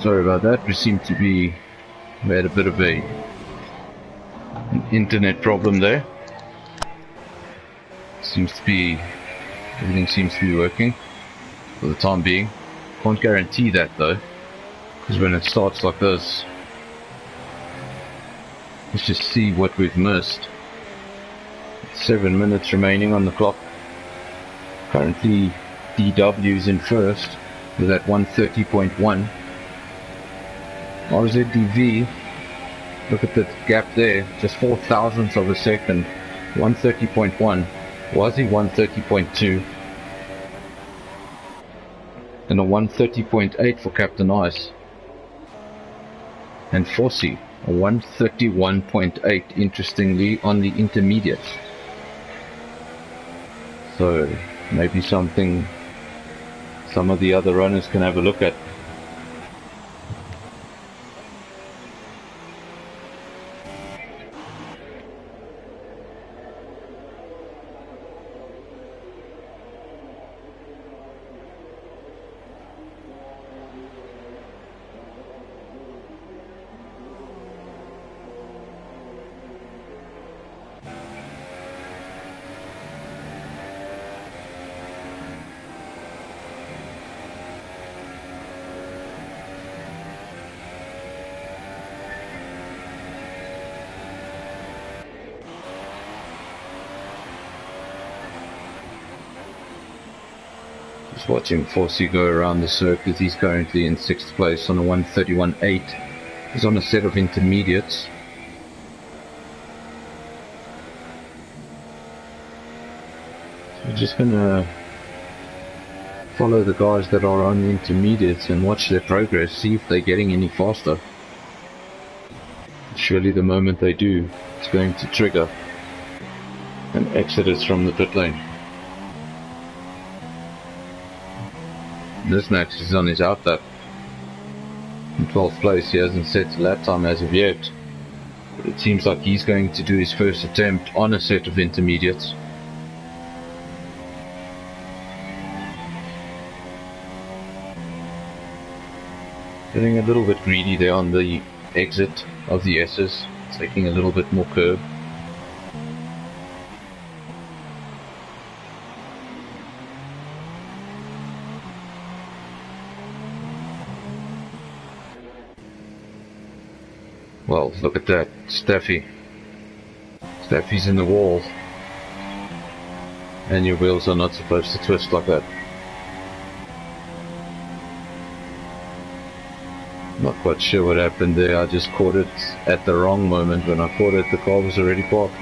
Sorry about that. We had a bit of an internet problem there. Everything seems to be working for the time being. Can't guarantee that though, because when it starts like this, let's just see what we've missed. 7 minutes remaining on the clock. Currently DW's in first with that 130.1. RZDV, look at the gap there, just 4 thousandths of a second. 130.1, Wazi 130.2, and a 130.8 for Captain Ice, and Fossey a 131.8, interestingly, on the intermediates. So maybe something some of the other runners can have a look at. Just watching Fossey go around the circuit. He's currently in 6th place on a 131.8. He's on a set of intermediates. So we're just gonna follow the guys that are on the intermediates and watch their progress, see if they're getting any faster. Surely the moment they do, it's going to trigger an exodus from the pit lane. This Max is on his out lap. In 12th place, he hasn't set a lap time as of yet. But it seems like he's going to do his first attempt on a set of intermediates. Getting a little bit greedy there on the exit of the S's, taking a little bit more curb. Well, look at that, Staffy's in the wall. And your wheels are not supposed to twist like that. Not quite sure what happened there. I just caught it at the wrong moment. When I caught it, the car was already parked.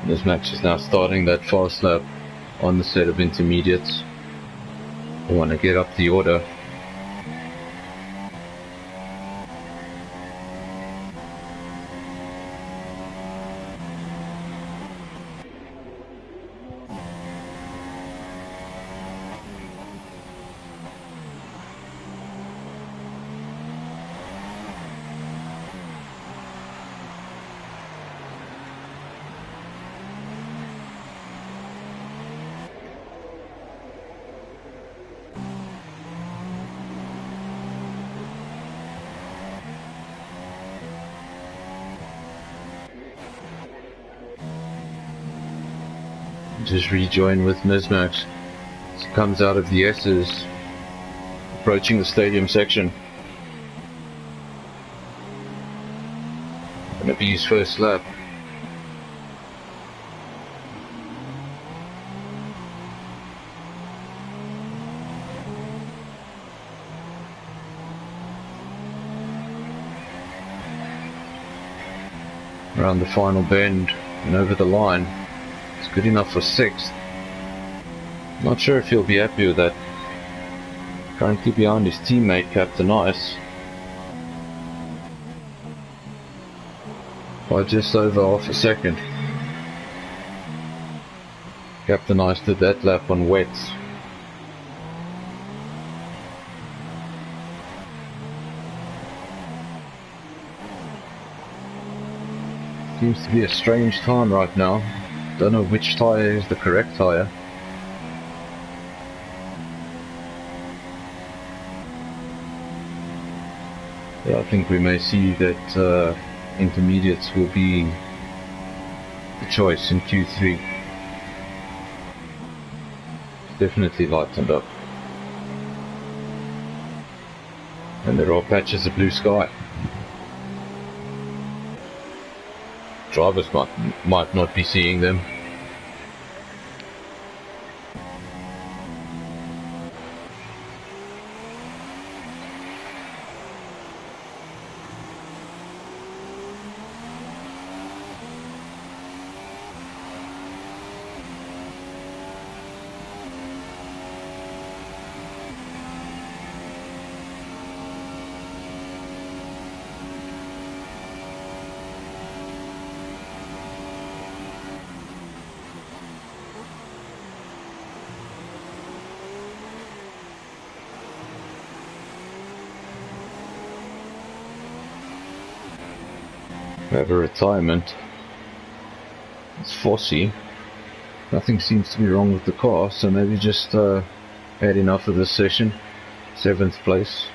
This Max is now starting that fast lap on the set of intermediates. I want to get up the order. Just rejoin with Mizmax. He comes out of the S's, approaching the stadium section. Gonna be his first lap. Around the final bend and over the line. It's good enough for 6th. Not sure if he'll be happy with that. Currently behind his teammate Captain Ice by just over half a second. Captain Ice did that lap on wets. Seems to be a strange time right now. Don't know which tyre is the correct tyre. Yeah, I think we may see that intermediates will be the choice in Q3. Definitely lightened up. And there are patches of blue sky. Drivers might not be seeing them. We have a retirement. It's Fossey. Nothing seems to be wrong with the car, so maybe just had enough of this session. 7th place.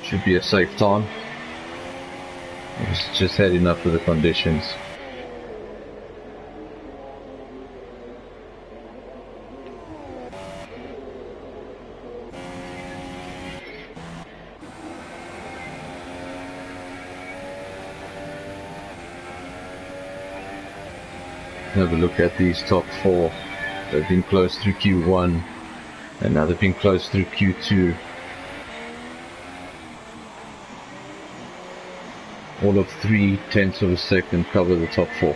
Should be a safe time. Just had enough of the conditions. Have a look at these top 4. They've been close through Q1 and now they've been close through Q2. All of 0.3 of a second cover the top 4.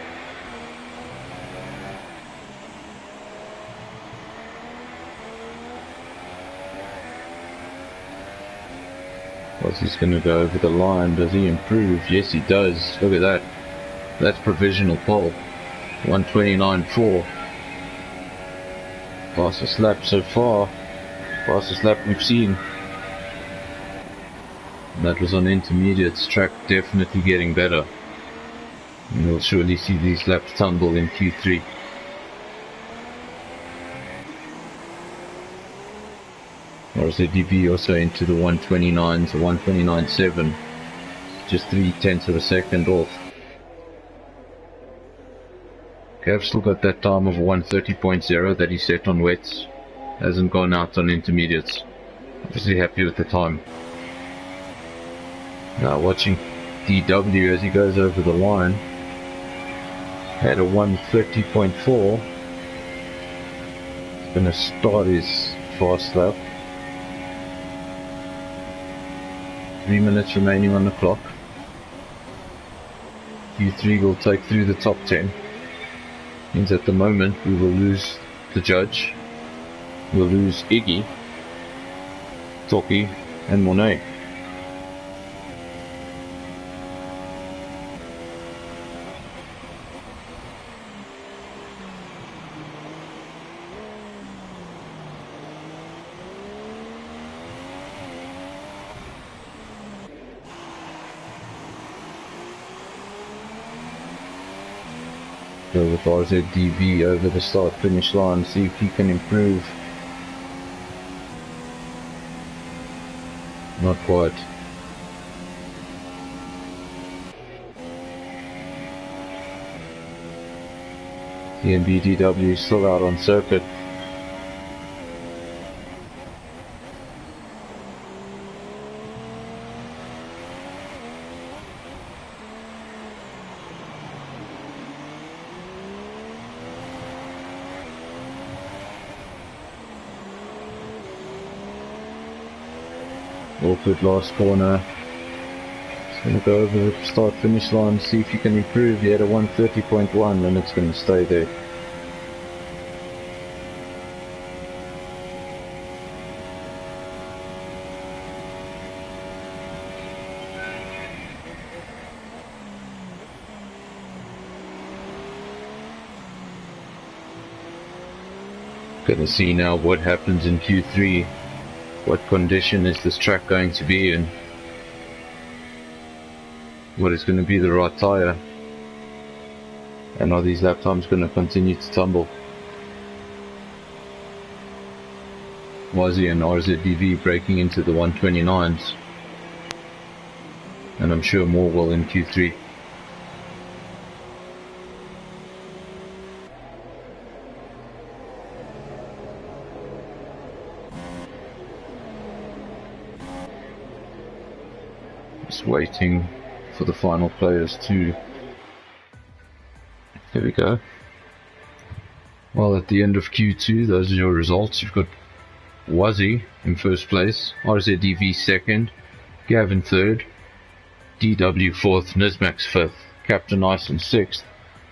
Was he's going to go over the line? Does he improve? Yes, he does. Look at that. That's provisional pole. 129.4. Fastest lap so far. Fastest lap we've seen. And that was on intermediates. Track definitely getting better. And we'll surely see these laps tumble in Q3. RZDV also into the 129 to 129.7. Just 0.3 of a second off. I've still got that time of 130.0 that he set on wets. Hasn't gone out on intermediates. Obviously happy with the time. Now watching DW as he goes over the line. Had a 130.4. He's going to start his fast lap. 3 minutes remaining on the clock. Q3 will take through the top 10. Means at the moment we will lose the judge, we'll lose Iggy, Toki and Monet. Go with RZDV over the start finish line, see if he can improve. Not quite. TnB DW still out on circuit. Awkward last corner. Just going to go over the start finish line, see if you can improve. You had a 130.1 and it's going to stay there. Going to see now what happens in Q3. What condition is this track going to be in? What is going to be the right tyre? And are these lap times going to continue to tumble? Wazzy and RZDV breaking into the 129s. and I'm sure more will in Q3. Just waiting for the final players to... Here we go. Well, at the end of Q2, those are your results. You've got Wazzy in first place, RZDV second, Gavin third, DW fourth, Nizmax fifth, Captain Iceland sixth,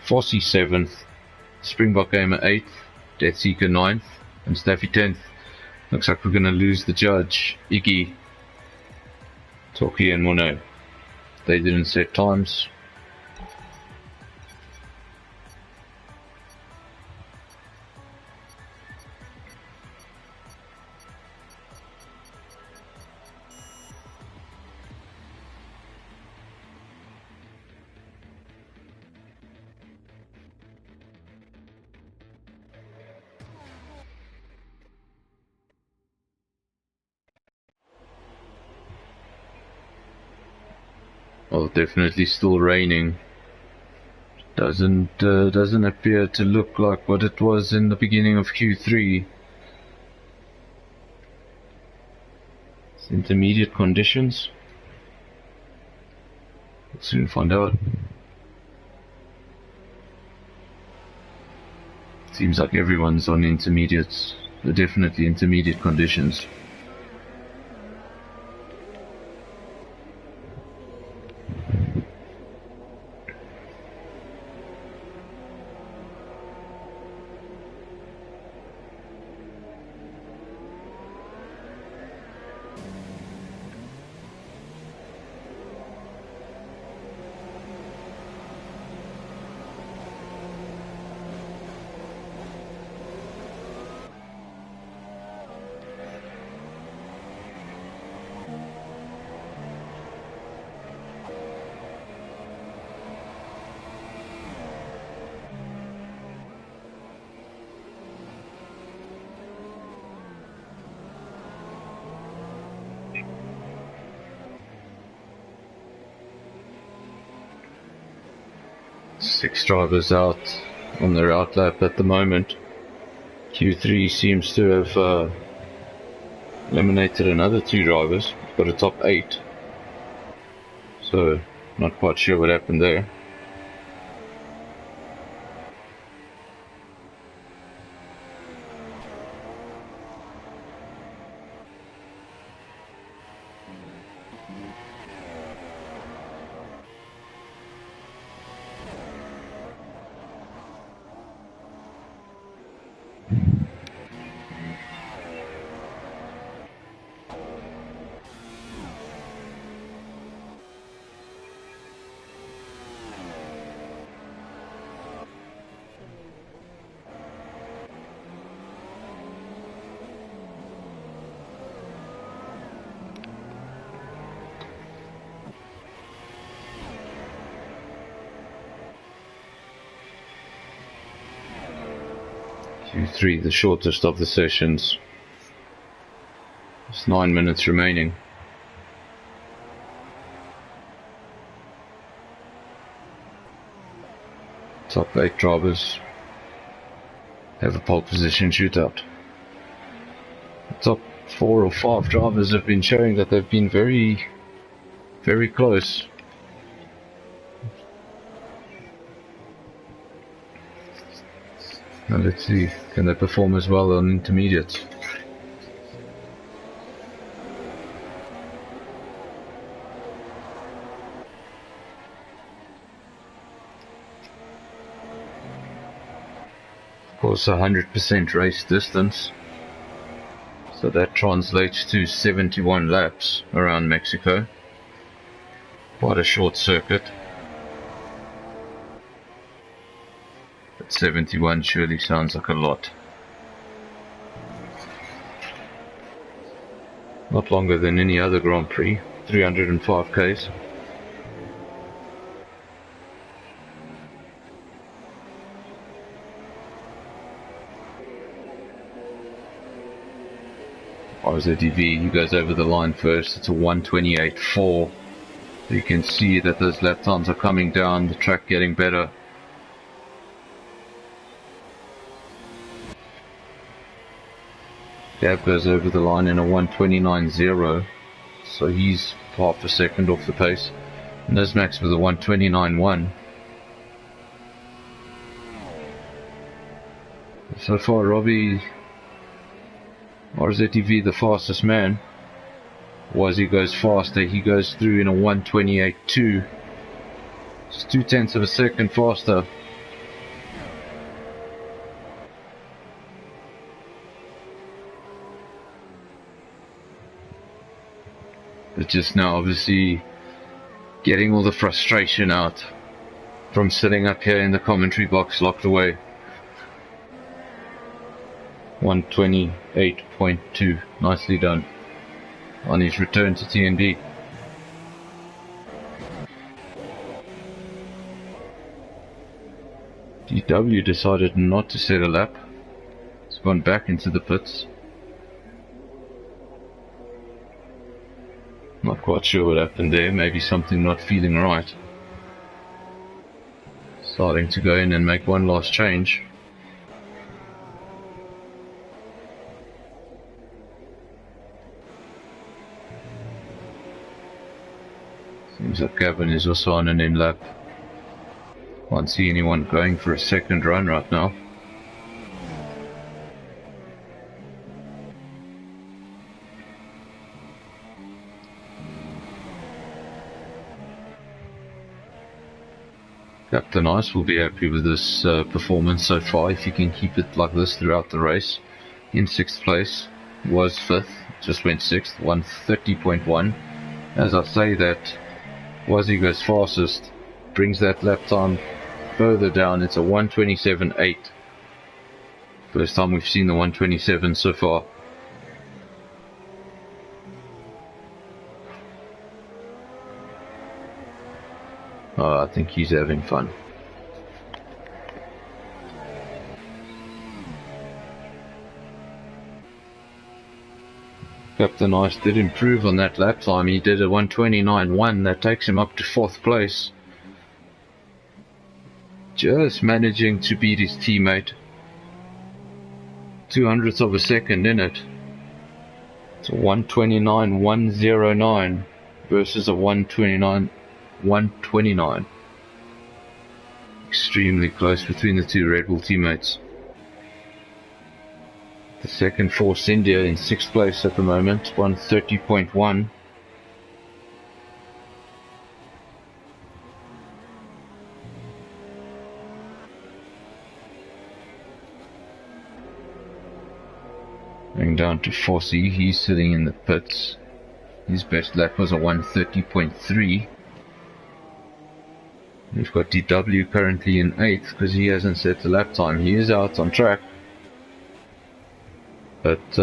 Fossey seventh, Springbok Gamer eighth, Deathseeker ninth, and Staffy 10th. Looks like we're going to lose the judge, Iggy, Toki and Mono. They didn't set times. Well, definitely still raining. Doesn't appear to look like what it was in the beginning of Q3. It's intermediate conditions. We'll soon find out. Seems like everyone's on intermediates. They're definitely intermediate conditions. Six drivers out on their out lap at the moment. Q3 seems to have eliminated another two drivers. Got a top 8. So, not quite sure what happened there. Q3, the shortest of the sessions. There's 9 minutes remaining. Top 8 drivers have a pole position shootout. The top 4 or 5 drivers have been showing that they've been very, very close. Now let's see, can they perform as well on intermediates? Of course, 100% race distance, so that translates to 71 laps around Mexico. Quite a short circuit. 71 surely sounds like a lot. Not longer than any other Grand Prix, 305 k's. RZDV, he goes over the line first. It's a 128.4. You can see that those lap times are coming down, the track getting better. Gab goes over the line in a 1:29.0, so he's half a second off the pace. Nismax with a 1:29.1. So far, Robbie RZTV the fastest man. Wazzy goes faster, he goes through in a 1:28.2. Just 0.2 of a second faster. But just now, obviously, getting all the frustration out from sitting up here in the commentary box locked away. 1:28.2, nicely done on his return to TnB. DW decided not to set a lap. He's gone back into the pits. Not quite sure what happened there, maybe something not feeling right. Starting to go in and make one last change. Seems like Gavin is also on an in lap. Can't see anyone going for a second run right now. Captain Ice will be happy with this performance so far if he can keep it like this throughout the race. In 6th place, was 5th, just went 6th, 1:30.1. As I say that, Wazzy goes fastest, brings that lap time further down, it's a 1:27.8. First time we've seen the 1:27 so far. Oh, I think he's having fun. Captain Ice did improve on that lap time. He did a 1:29.1. That takes him up to 4th place. Just managing to beat his teammate. 0.02 of a second in it. It's a 1:29.109 versus a 1:29.129. Extremely close between the two Red Bull teammates. The second Force India in 6th place at the moment, 1:30.1. Going down to Fossey, he's sitting in the pits. His best lap was a 1:30.3. We've got DW currently in 8th because he hasn't set the lap time. He is out on track. But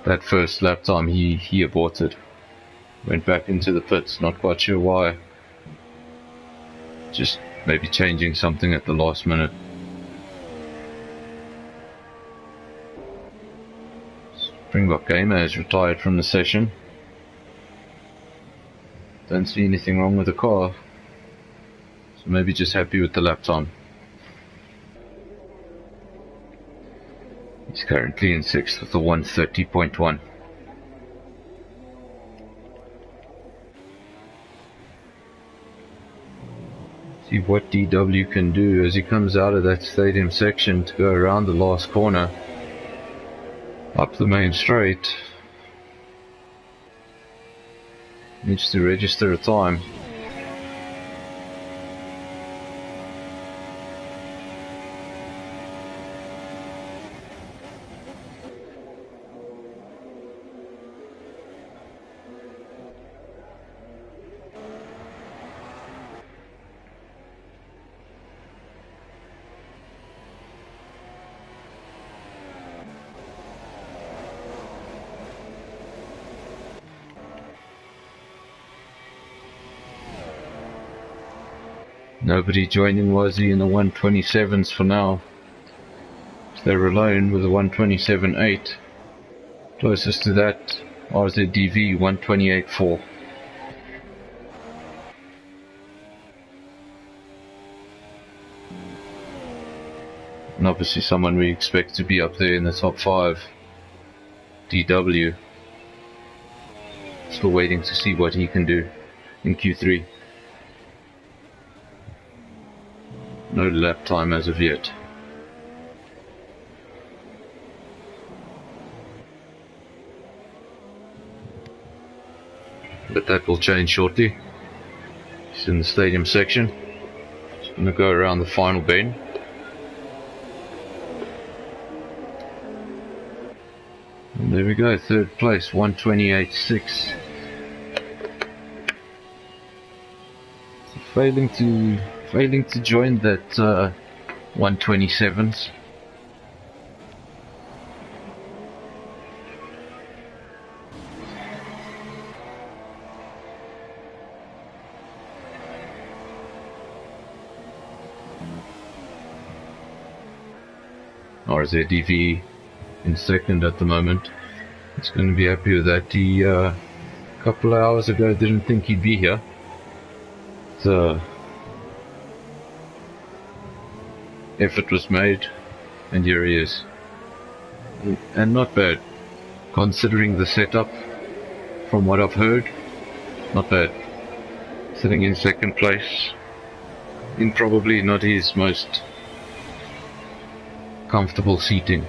that first lap time he aborted. Went back into the pits, not quite sure why. Just maybe changing something at the last minute. Springbok Gamer has retired from the session. Don't see anything wrong with the car. So maybe just happy with the lap time. He's currently in 6th with a 1:30.1. See what DW can do as he comes out of that stadium section to go around the last corner. Up the main straight. Needs to register a time. Nobody joining Wazzy in the 1:27s for now. They're alone with a 1:27.8. Closest to that RZDV 128.4. And obviously someone we expect to be up there in the top 5. DW. Still waiting to see what he can do in Q3. No lap time as of yet. But that will change shortly. He's in the stadium section. Just going to go around the final bend. And there we go, third place, 128.6. Failing to join that 127s. RZDV in second at the moment. He's going to be happy with that. He a couple of hours ago didn't think he'd be here. So effort was made, and here he is. And not bad, considering the setup. From what I've heard, not bad. Sitting in second place in probably not his most comfortable seating.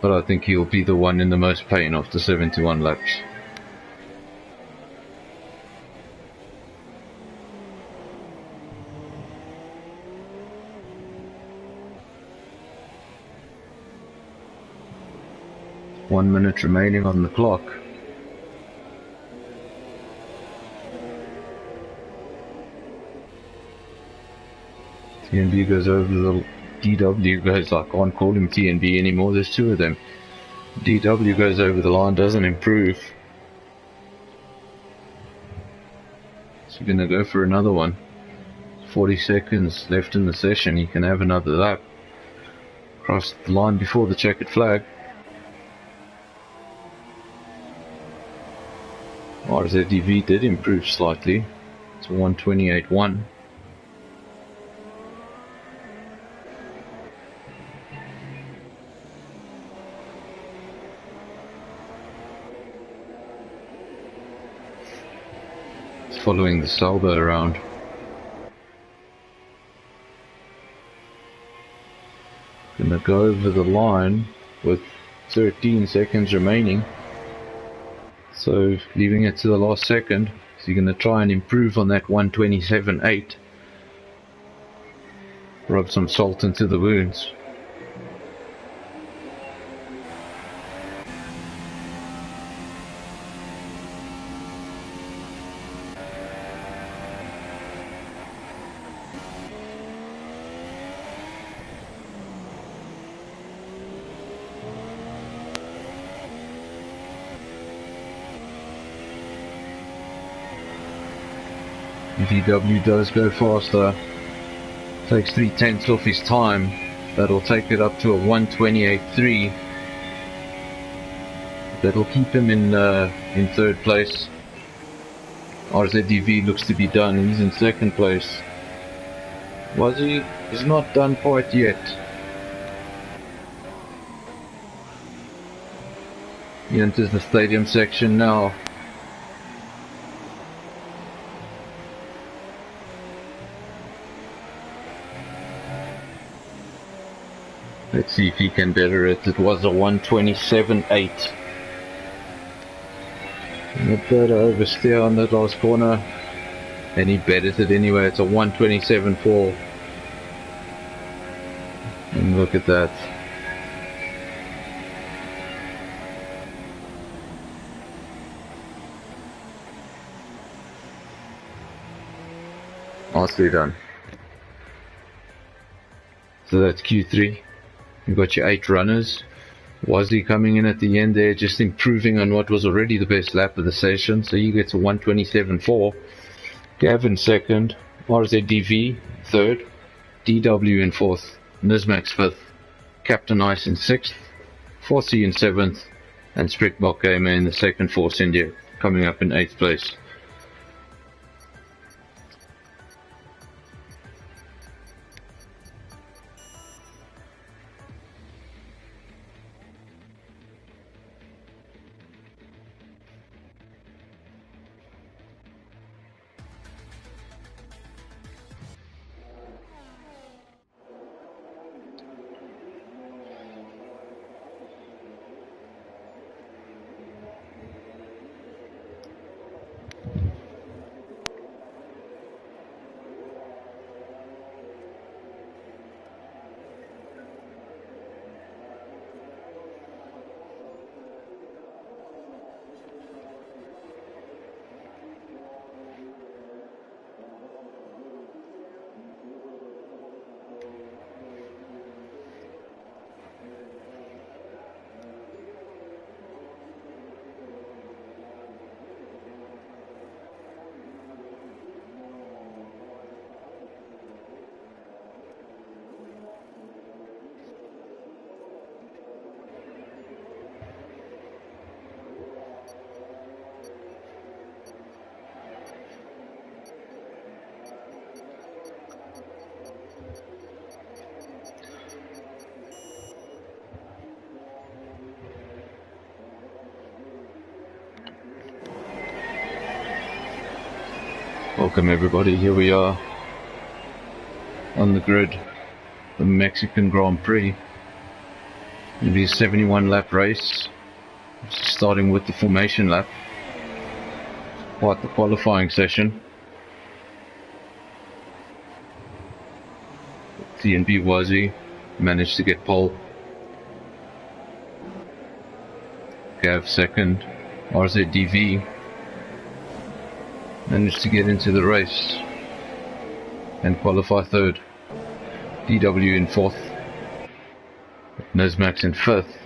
But I think he'll be the one in the most pain after 71 laps. One minute remaining on the clock. TnB goes over the DW goes, I can't call him TnB anymore, there's two of them. DW goes over the line, doesn't improve. So we're going to go for another one. 40 seconds left in the session, he can have another lap. Cross the line before the checkered flag. RZDV did improve slightly to 128.1. Following the Sauber around. Gonna go over the line with 13 seconds remaining. So leaving it to the last second. So you're gonna try and improve on that 127.8. Rub some salt into the wounds. DW does go faster, takes 3/10 off his time, that'll take it up to a 128.3. That'll keep him in third place. RZDV looks to be done, he's in second place. Was he? He's not done quite yet. He enters the stadium section now. Let's see if he can better it. It was a 127.8. Not bad to oversteer on that last corner. And he bettered it anyway. It's a 127.4. And look at that. Nicely done. So that's Q3. You've got your 8 runners. Wazzy coming in at the end there, just improving on what was already the best lap of the session. So he gets a 127.4. Gavin second. RZDV third. DW in fourth. Nismax 5th, Captain Ice in 6th, 4C in 7th, and Springbok Gamer in the second Force India, coming up in 8th place. Welcome everybody, here we are on the grid, the Mexican Grand Prix. It'll be a 71 lap race, starting with the formation lap, quite the qualifying session. TnB Wazzy managed to get pole, Gav second, RZDV managed to get into the race and qualify third. DW in fourth, Nismax in fifth.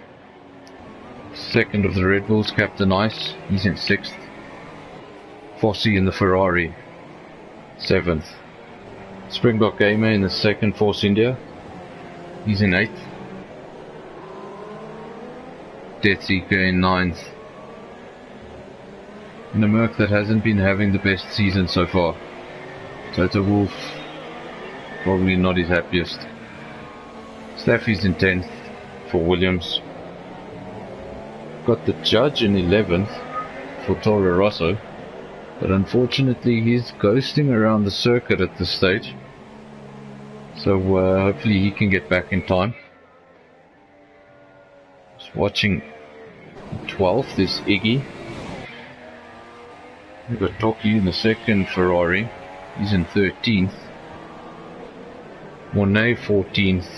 Second of the Red Bulls, Captain Ice, he's in sixth. 4C in the Ferrari, seventh. Springbok Gamer in the second Force India, he's in eighth. Death Seeker in ninth. In a Merc that hasn't been having the best season so far. Toto Wolf, probably not his happiest. Staffy's in 10th for Williams. Got the Judge in 11th for Toro Rosso, but unfortunately he's ghosting around the circuit at this stage. So hopefully he can get back in time. Just watching 12th is Iggy. We've got Toki in the second Ferrari, he's in 13th. Monet 14th.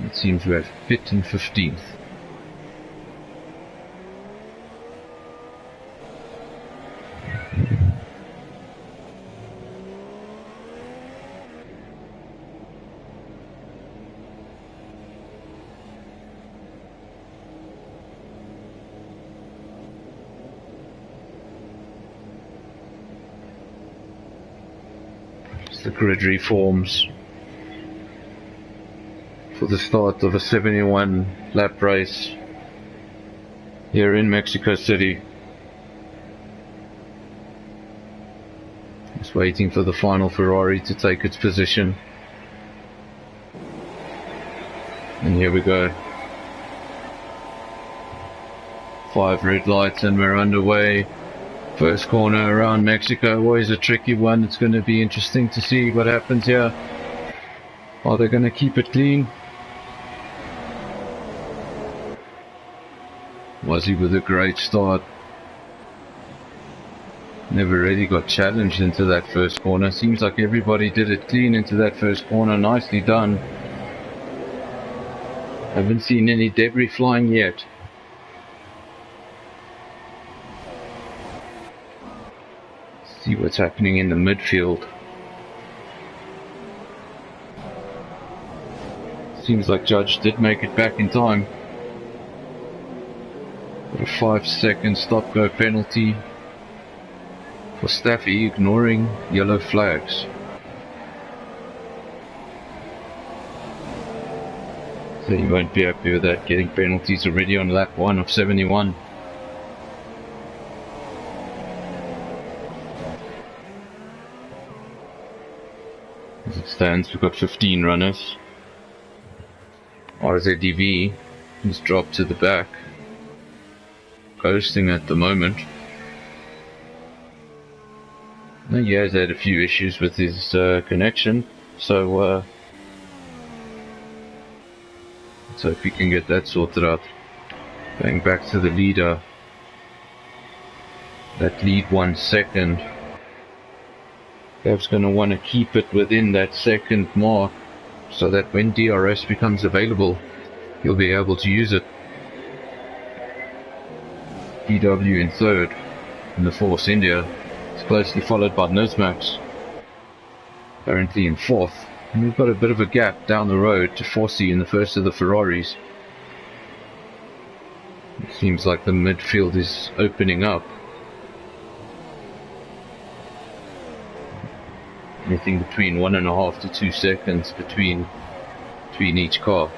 It seems we have Pitt in 15th. The grid reforms for the start of a 71 lap race here in Mexico City. Just waiting for the final Ferrari to take its position. And here we go. 5 red lights and we're underway. First corner around Mexico, always a tricky one. It's going to be interesting to see what happens here. Are they going to keep it clean? Wazzy with a great start. Never really got challenged into that first corner. Seems like everybody did it clean into that first corner. Nicely done. Haven't seen any debris flying yet. See what's happening in the midfield. Seems like Judge did make it back in time. Got a 5-second stop-go penalty for Staffy ignoring yellow flags. So you won't be happy with that, getting penalties already on lap 1 of 71. As it stands, we've got 15 runners. RZDV has dropped to the back, coasting at the moment. Now he has had a few issues with his connection, so let's hope he can get that sorted out. Going back to the leader, that lead 1 second. Gav's going to want to keep it within that second mark, so that when DRS becomes available, he'll be able to use it. DW in third in the Force India. It's closely followed by Nizmax, currently in fourth. And we've got a bit of a gap down the road to Forsey in the first of the Ferraris. It seems like the midfield is opening up. Anything between 1.5 to 2 seconds between each car.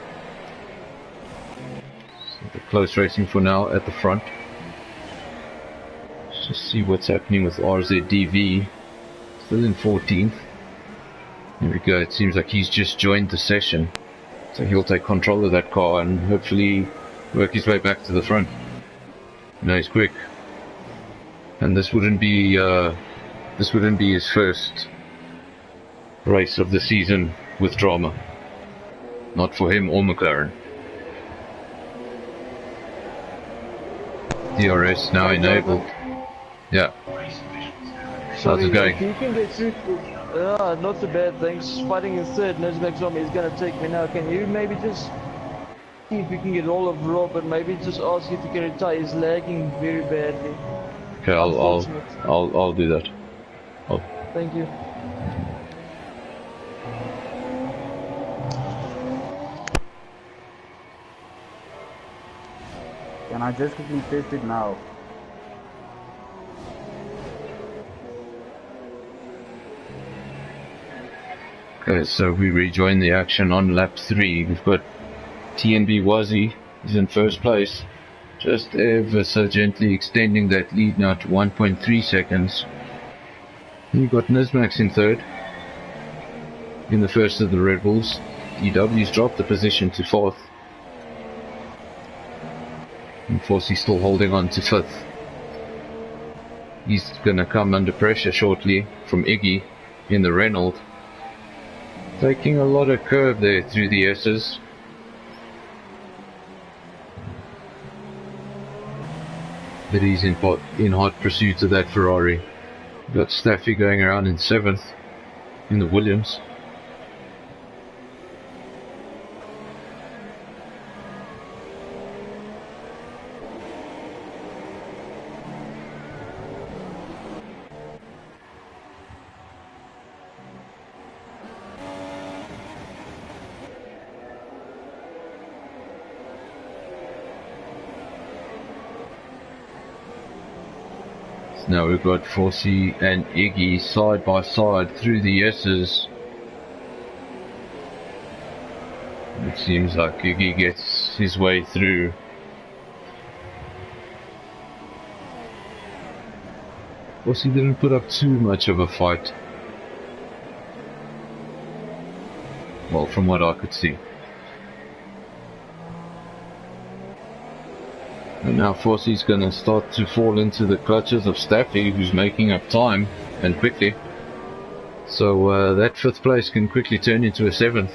So the close racing for now at the front. Let's just see what's happening with RZDV. Still in 14th. There we go, it seems like he's just joined the session. So he'll take control of that car and hopefully work his way back to the front. No, he's quick. And this wouldn't be his first race of the season with drama. Not for him or McLaren. DRS now enabled. Yeah. How's it going? You can get through. Not so bad, thanks. Fighting in third, Nizmax on me is going to take me now. Can you maybe just see if you can get all of Rob and maybe just ask if you can retire? He's lagging very badly. Okay, I'll do that. Thank you. Can I just quickly test it now? Okay, so we rejoin the action on lap 3. We've got TnB Wazzy, he's in first place, just ever so gently extending that lead now to 1.3 seconds. You've got Nizmax in third, in the first of the Red Bulls. DW's dropped the position to fourth. And Forsey still holding on to fifth. He's going to come under pressure shortly from Iggy in the Renault. Taking a lot of curve there through the S's. But he's in hot pursuit of that Ferrari. We've got Staffy going around in 7th in the Williams. Now we've got Forsey and Iggy side by side through the S's. It seems like Iggy gets his way through. Forsey didn't put up too much of a fight. Well, from what I could see. And now Forsey's going to start to fall into the clutches of Staffy, who's making up time, and quickly. So that 5th place can quickly turn into a 7th.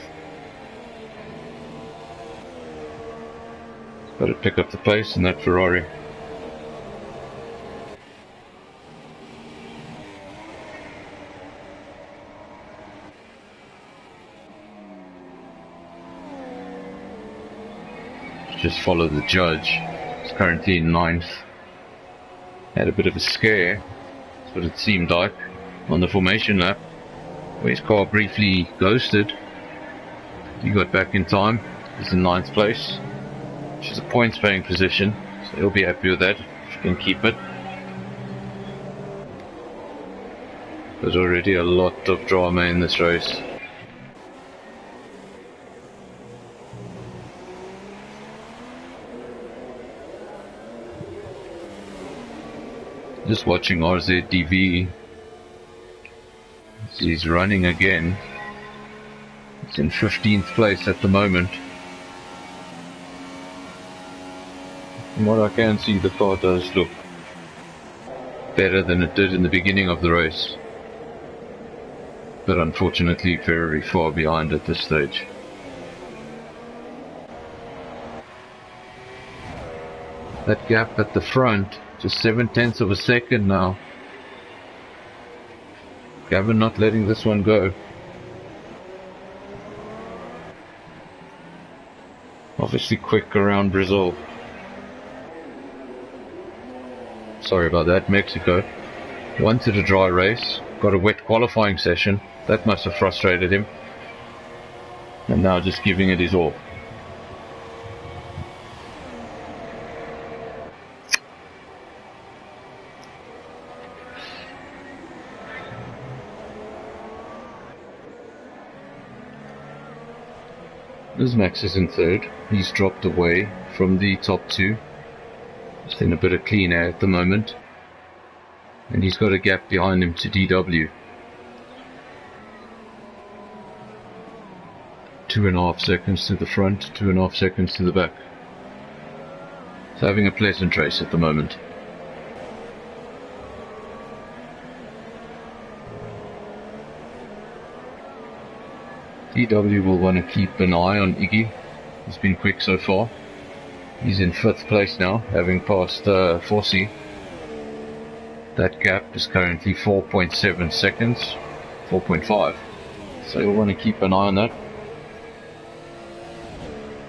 Got to pick up the pace in that Ferrari. Just follow the judge. Currently in 9th. Had a bit of a scare, that's what it seemed like, on the formation lap, where his car briefly ghosted. He got back in time, he's in 9th place, which is a points paying position, so he'll be happy with that, if he can keep it. There's already a lot of drama in this race. Just watching RZDV. He's running again. He's in 15th place at the moment. From what I can see, the car does look better than it did in the beginning of the race. But unfortunately very far behind at this stage. That gap at the front, just 7/10 of a second now. Gavin not letting this one go. Obviously quick around Brazil. Sorry about that, Mexico. Wanted a dry race, got a wet qualifying session. That must have frustrated him. And now just giving it his all. As Max is in third, he's dropped away from the top two. Just in a bit of clean air at the moment. And he's got a gap behind him to DW. 2.5 seconds to the front, 2.5 seconds to the back. So having a pleasant race at the moment. DW will want to keep an eye on Iggy. He's been quick so far. He's in 5th place now, having passed Forsey. That gap is currently 4.7 seconds, 4.5. So you'll want to keep an eye on that.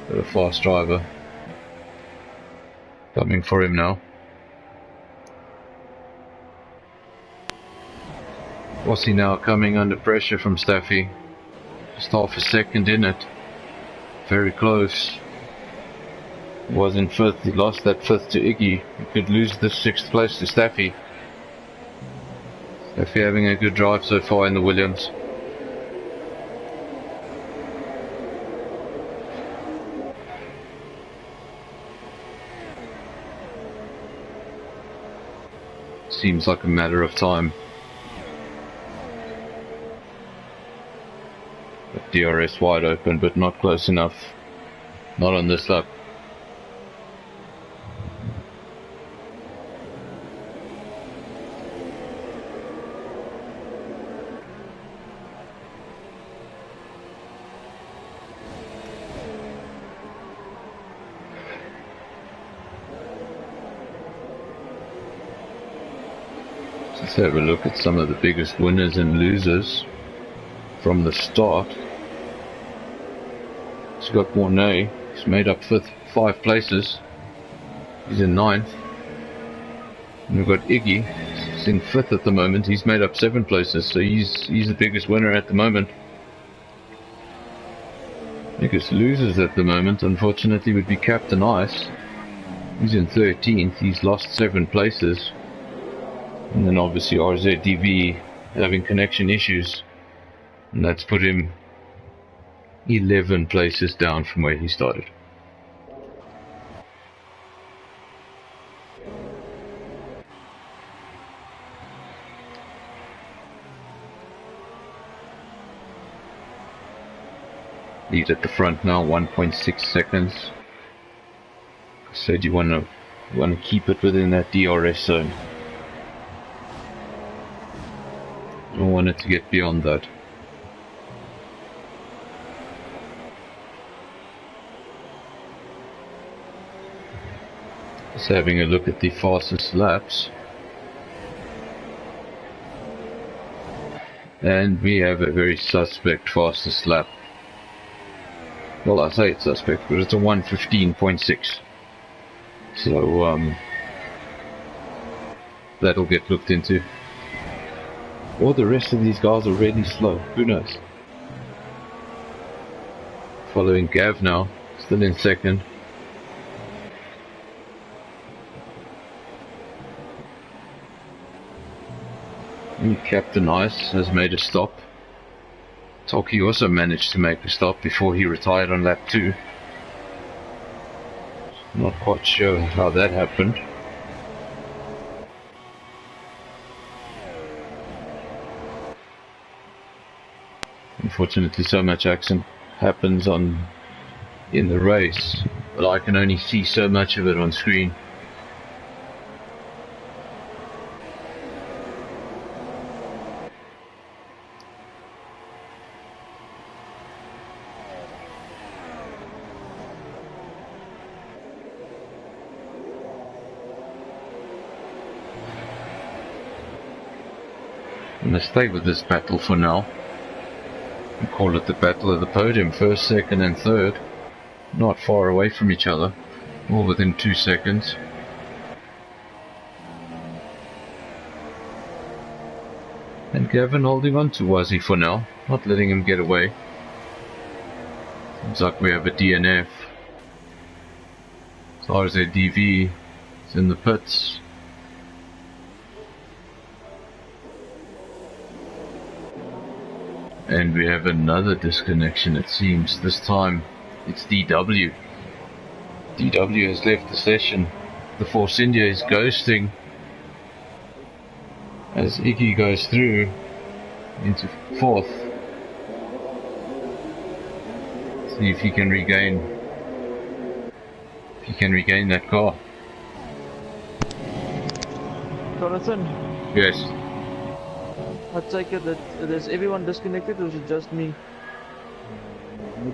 Got a fast driver coming for him now. Forsey now coming under pressure from Staffy. Just half a second in it. Very close. Was in 5th, he lost that 5th to Iggy. He could lose this 6th place to Staffy. Staffy having a good drive so far in the Williams. Seems like a matter of time. DRS wide open, but not close enough. Not on this lap. Let's have a look at some of the biggest winners and losers from the start. He's got Mornay. He's made up 5 places. He's in 9th. And we've got Iggy. He's in 5th at the moment. He's made up 7 places, so he's the biggest winner at the moment. Biggest losers at the moment, unfortunately, would be Captain Ice. He's in 13th. He's lost 7 places. And then obviously RZDV having connection issues. And that's put him 11 places down from where he started. Lead at the front now, 1.6 seconds. I said you want to keep it within that DRS zone. I don't want it to get beyond that. Just having a look at the fastest laps. And we have a very suspect fastest lap. Well, I say it's suspect, but it's a 1:15.6. So, that'll get looked into. Or the rest of these guys are really slow. Who knows? Following Gav now, still in 2nd. Captain Ice has made a stop. Toki also managed to make a stop before he retired on lap 2. Not quite sure how that happened. Unfortunately, so much action happens in the race, but I can only see so much of it on screen. I'm going to stay with this battle for now. We call it the Battle of the Podium, first, second and third. Not far away from each other, all within 2 seconds. And Gavin holding on to Wazzy for now, not letting him get away. Seems like we have a DNF. As far as their DV is in the pits. And we have another disconnection, it seems. This time it's DW. DW has left the session. The Force India is ghosting as Iggy goes through into 4th. See if he can regain that car. Jonathan? Yes. I take it that is everyone disconnected, or is it just me?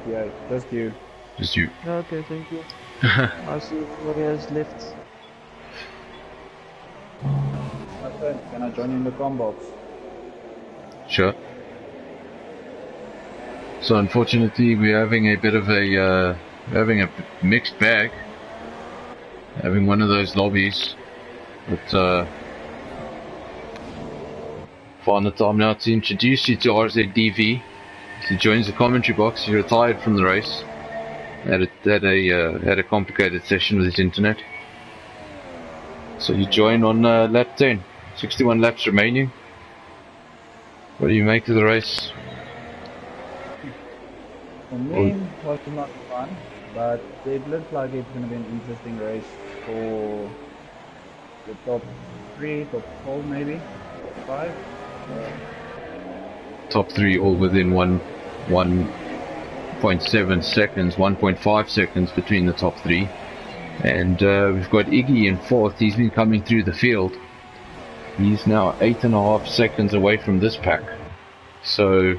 Yeah, just you. Just you. Okay, thank you. I see everybody has left. Okay, can I join you in the com box? Sure. So unfortunately we're having a bit of a mixed bag. Having one of those lobbies. But find the time now to introduce you to RZDV. He joins the commentary box. He retired from the race. Had a complicated session with his internet. So you join on lap 10. 61 laps remaining. What do you make of the race? For me, it was not fun, but it looks like it's going to be an interesting race for the top 3, top 4 maybe, top 5. Top 3 all within 1.7 seconds, 1.5 seconds between the top 3. And we've got Iggy in 4th. He's been coming through the field. He's now 8.5 seconds away from this pack. So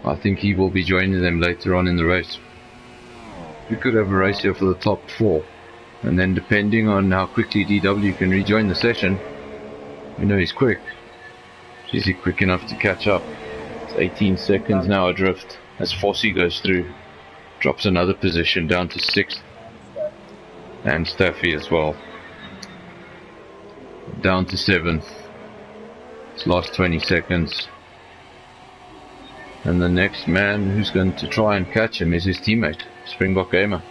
I think he will be joining them later on in the race. We could have a race here for the top 4. And then depending on how quickly DW can rejoin the session, we know he's quick. Is he quick enough to catch up? It's 18 seconds now adrift as Fossey goes through. Drops another position down to 6th. And Staffy as well. Down to 7th. It's last 20 seconds. And the next man who's going to try and catch him is his teammate, Springbok Gamer.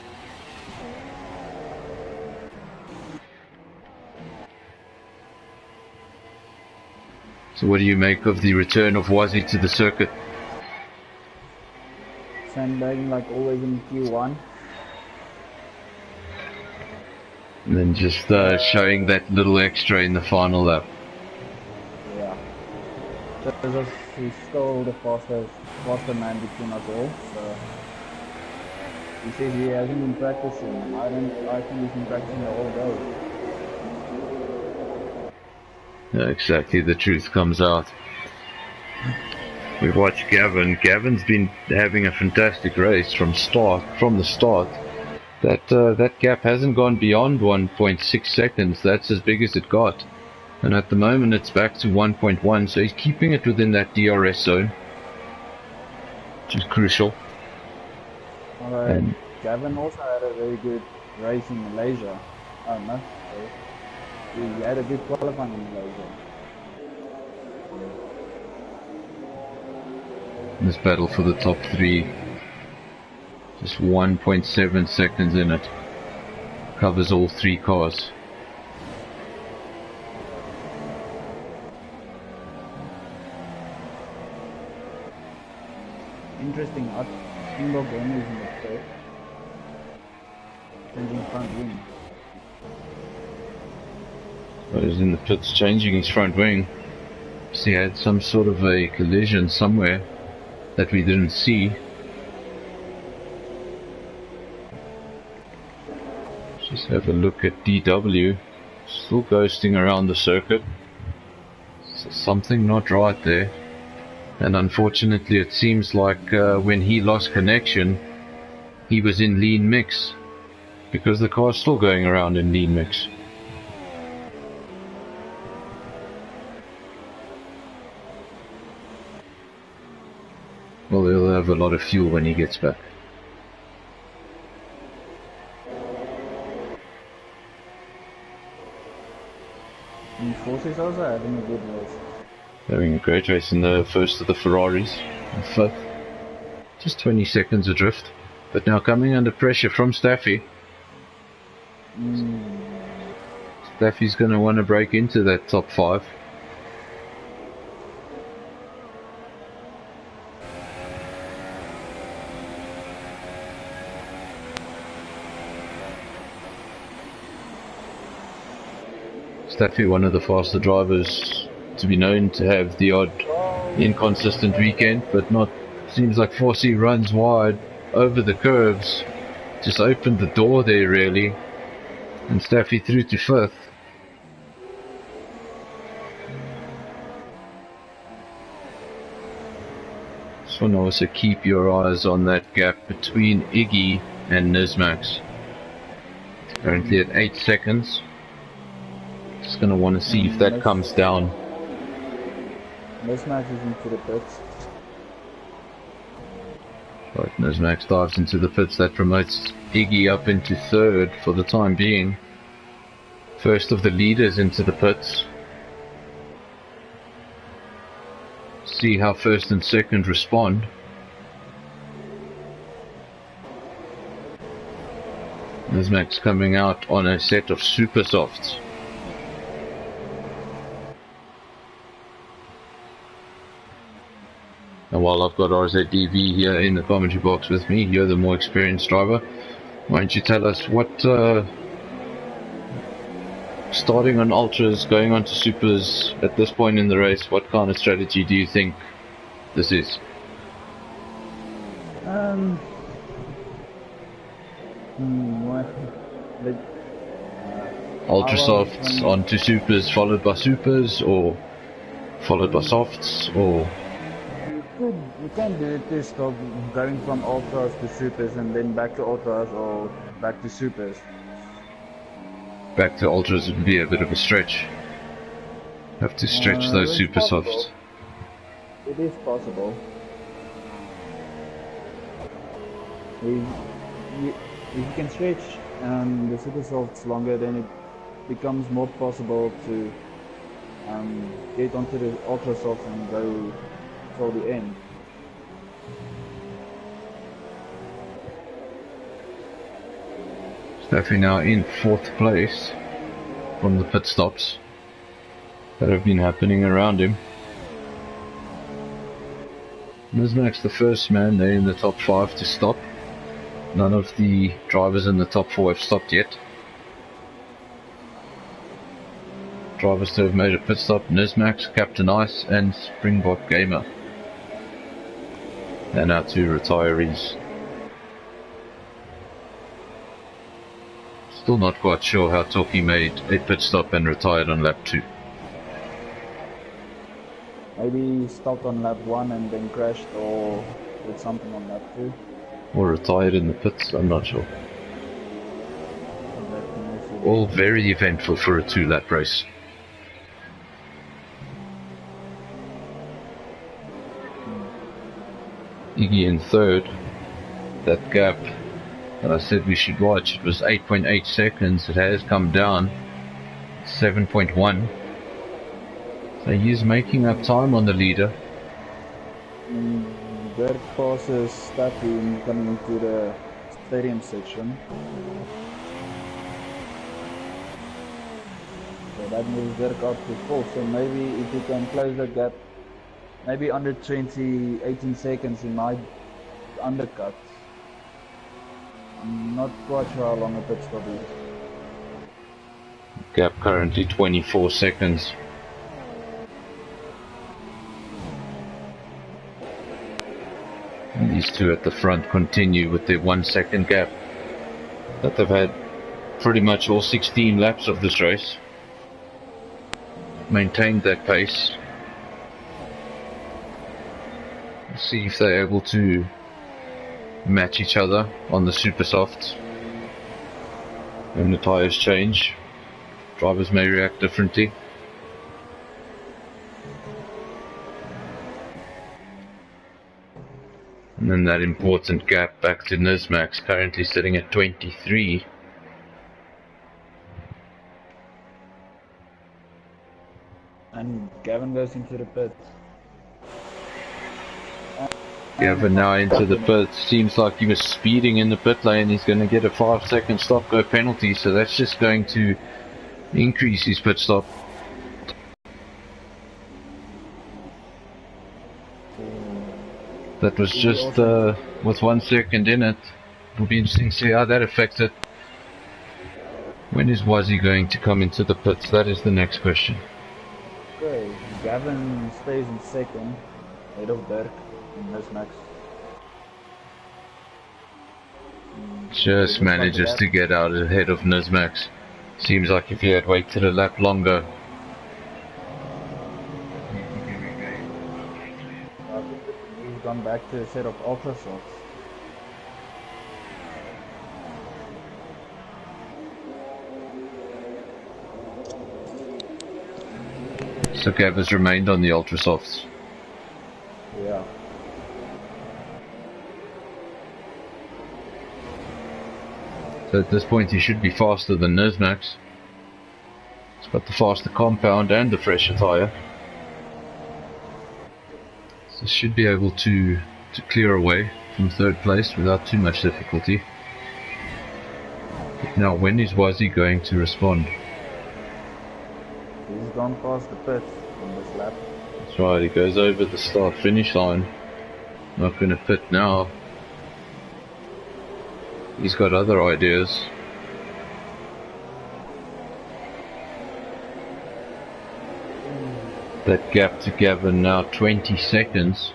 So what do you make of the return of Wazzy to the circuit? Sandbagging like always in Q1. And then just showing that little extra in the final lap. Yeah. Because he's still the faster man between us all. So he says he hasn't been practicing. I think he's been practicing the whole day. Yeah, exactly, the truth comes out. We've watched Gavin. Gavin's been having a fantastic race from the start. That gap hasn't gone beyond 1.6 seconds. That's as big as it got. And at the moment it's back to 1.1, so he's keeping it within that DRS zone, which is crucial. Alright, and Gavin also had a very good race in Malaysia. I don't know. He had a good qualifying in Malaysia. This battle for the top 3. Just 1.7 seconds in it. Covers all 3 cars. interesting. Ingo game is in the pit. Changing front wing. Well, he's in the pits changing his front wing. So he had some sort of a collision somewhere that we didn't see. Just have a look at DW. Still ghosting around the circuit. So something not right there. And unfortunately it seems like when he lost connection, he was in lean mix. Because the car's still going around in lean mix. Well, he'll have a lot of fuel when he gets back. And Force is also having a good race. Having a great race in the first of the Ferraris, and fifth. Just 20 seconds adrift, but now coming under pressure from Staffy. Staffy's going to want to break into that top 5. Staffy, one of the faster drivers to be known to have the odd inconsistent weekend, but not. Seems like Forsey runs wide over the curves, just opened the door there really, and Staffy through to 5th. Just want to also keep your eyes on that gap between Iggy and Nismax. Currently at 8 seconds. Just going to want to see if that comes down. Nismax is into the pits. Right, Nismax dives into the pits. That promotes Iggy up into 3rd for the time being. First of the leaders into the pits. See how 1st and 2nd respond. Nismax coming out on a set of super softs. And while I've got RZDV here in the commentary box with me, you're the more experienced driver. Why don't you tell us what, starting on ultras, going on to supers at this point in the race, what kind of strategy do you think this is? Ultra softs onto supers, followed by supers, or followed by softs, or... You can do it to stop going from ultras to supers and then back to ultras or back to supers. Back to ultras would be a bit of a stretch. Have to stretch those super softs. It is possible. If you can stretch the super softs longer, then it becomes more possible to get onto the ultra softs and go till the end. Staffy now in 4th place from the pit stops that have been happening around him. Nismax the first man there in the top 5 to stop. None of the drivers in the top 4 have stopped yet. Drivers to have made a pit stop: Nismax, Captain Ice and Springbok Gamer. And our 2 retirees. Still not quite sure how Toki made a pit stop and retired on lap 2. Maybe he stopped on lap 1 and then crashed, or did something on lap 2. Or retired in the pits, I'm not sure. All very eventful for a 2-lap race. Iggy in 3rd. That gap that I said we should watch, it was 8.8 seconds. It has come down 7.1. So he's making up time on the leader. Dirk passes Staffy coming into the stadium section. So that moves Dirk up to 4th. So maybe if he can close that gap, maybe under 18 seconds, he might undercuts. I'm not quite sure how long a pit stop is. Gap currently 24 seconds. And these two at the front continue with their 1 second gap that they've had pretty much all 16 laps of this race. Maintained that pace. Let's see if they're able to match each other on the super softs. When the tyres change, drivers may react differently. And then that important gap back to Nismax, currently sitting at 23. And Gavin goes into the pit. Gavin now into the pit. Seems like he was speeding in the pit lane. He's going to get a 5-second stop go penalty, so that's just going to increase his pit stop. That was just with 1 second in it. It'll be interesting to see how that affects it. When is Wazzy going to come into the pits? That is the next question. Okay, Gavin stays in second, ahead of Dirk in Nismax. Just manages to get out ahead of Nismax. Seems like if he had waited a lap longer. He's gone back to a set of ultra softs. So Gav has remained on the ultra softs. Yeah. So at this point he should be faster than Nismax. He's got the faster compound and the fresher tyre. So should be able to clear away from third place without too much difficulty. Now when is Wazzy going to respond? He's gone past the pits on this lap. That's right, he goes over the start finish line. Not going to pit now. He's got other ideas. That gap to Gavin now 20 seconds.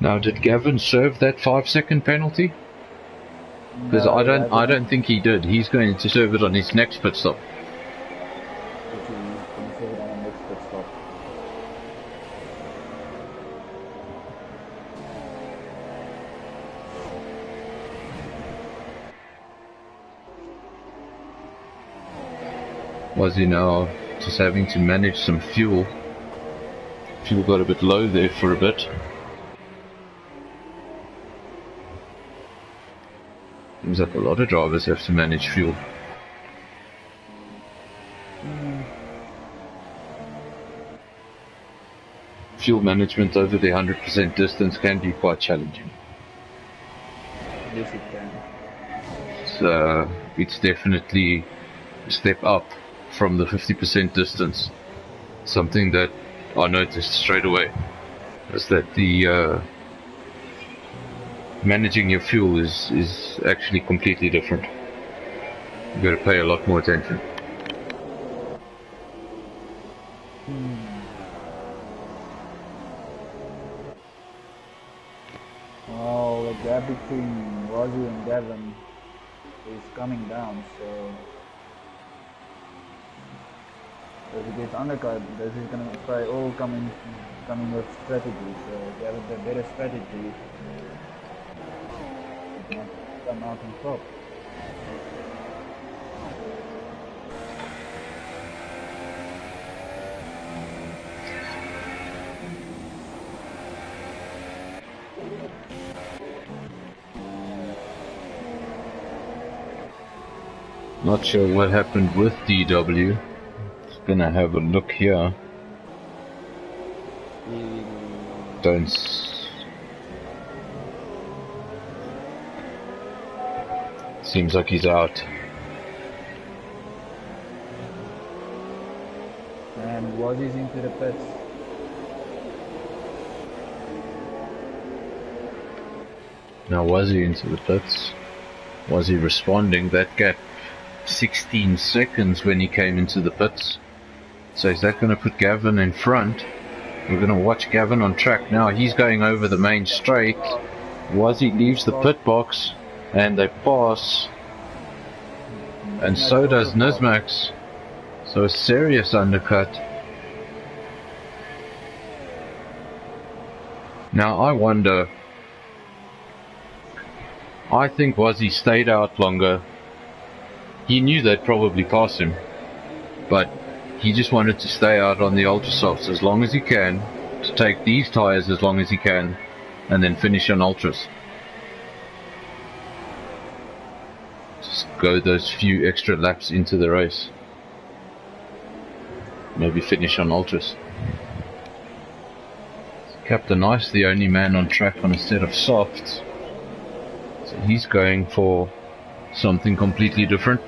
Now did Gavin serve that 5-second penalty? Because No, I don't think he did. He's going to serve it on his next pit stop. He's going to serve it on the next pit stop. Was he now just having to manage some fuel? Fuel got a bit low there for a bit. Seems like a lot of drivers have to manage fuel. Fuel management over the 100% distance can be quite challenging. Yes, it can. So it's definitely a step up from the 50% distance. Something that I noticed straight away is that the managing your fuel is actually completely different. You got to pay a lot more attention. Well, the gap between Wazzy and Gavin is coming down, so if he gets undercut, this is going to probably all coming with strategy. So Gavin's a better strategy. He can come out on top. Not sure what happened with DW. Just gonna have a look here. Seems like he's out. Wazzy's into the pits. Now was he into the pits? Was he responding? That gap 16 seconds when he came into the pits. So is that going to put Gavin in front? We're going to watch Gavin on track now. He's going over the main straight. Was he leaves the pit box and they pass. And so does Nismax. So a serious undercut. Now I wonder, I think Wazzy stayed out longer. He knew they'd probably pass him, but he just wanted to stay out on the ultra softs as long as he can, to take these tyres as long as he can, and then finish on ultras. Just go those few extra laps into the race. Maybe finish on ultras. Captain Ice, the only man on track on a set of softs. So he's going for something completely different.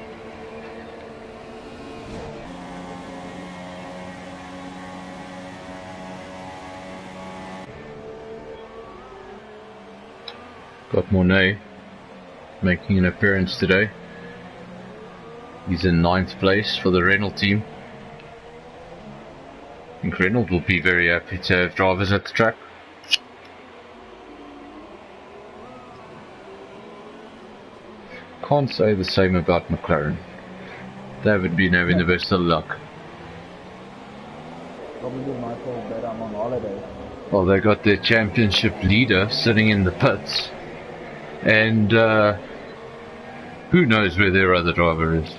Got Mornay making an appearance today. He's in 9th place for the Renault team. I think Renault will be very happy to have drivers at the track. Can't say the same about McLaren. They haven't been having the best of luck. Probably my fault that I'm on holiday. Well, they got their championship leader sitting in the pits. And who knows where their other driver is.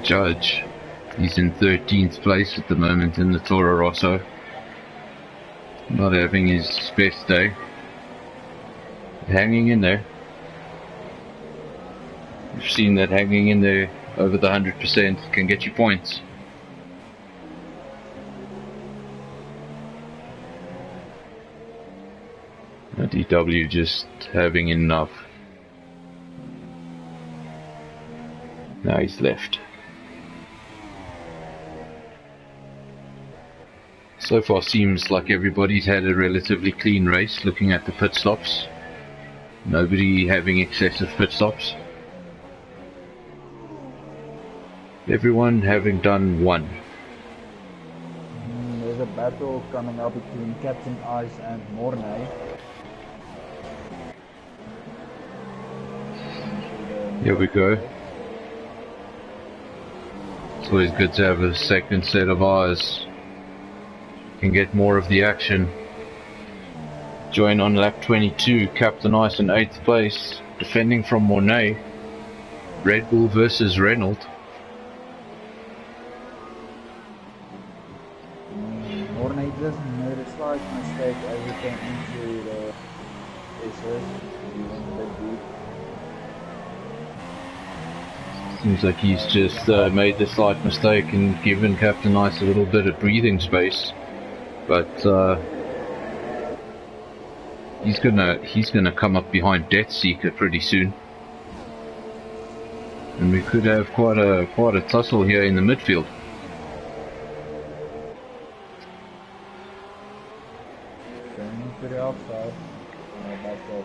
Judge, he's in 13th place at the moment in the Toro Rosso. Not having his best day. Hanging in there. We've seen that hanging in there over the 100% can get you points. DW just having enough. Now he's left. So far seems like everybody's had a relatively clean race looking at the pit stops. Nobody having excessive pit stops. Everyone having done one. There's a battle coming up between Captain Ice and Mornay. Here we go. It's always good to have a second set of eyes. Can get more of the action. Join on lap 22, Captain Ice in 8th place, defending from Mornay. Red Bull versus Renault. Mornay just made a slight mistake as he came into the SS. He went a bit deep. Seems like he's just made the slight mistake and given Captain Ice a little bit of breathing space. But he's gonna come up behind Death Seeker pretty soon, and we could have quite a tussle here in the midfield. Turning to the outside. Back off.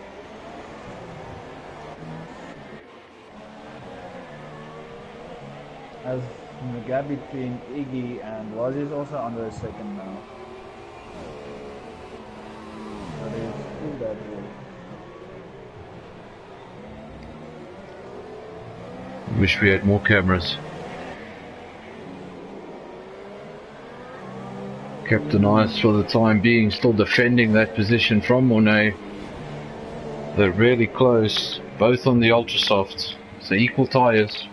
As the gap between Iggy and Waz is also under a second now. So there's two that way. Wish we had more cameras. Captain Ice for the time being still defending that position from Mornay. They're really close, both on the ultra softs, so equal tyres.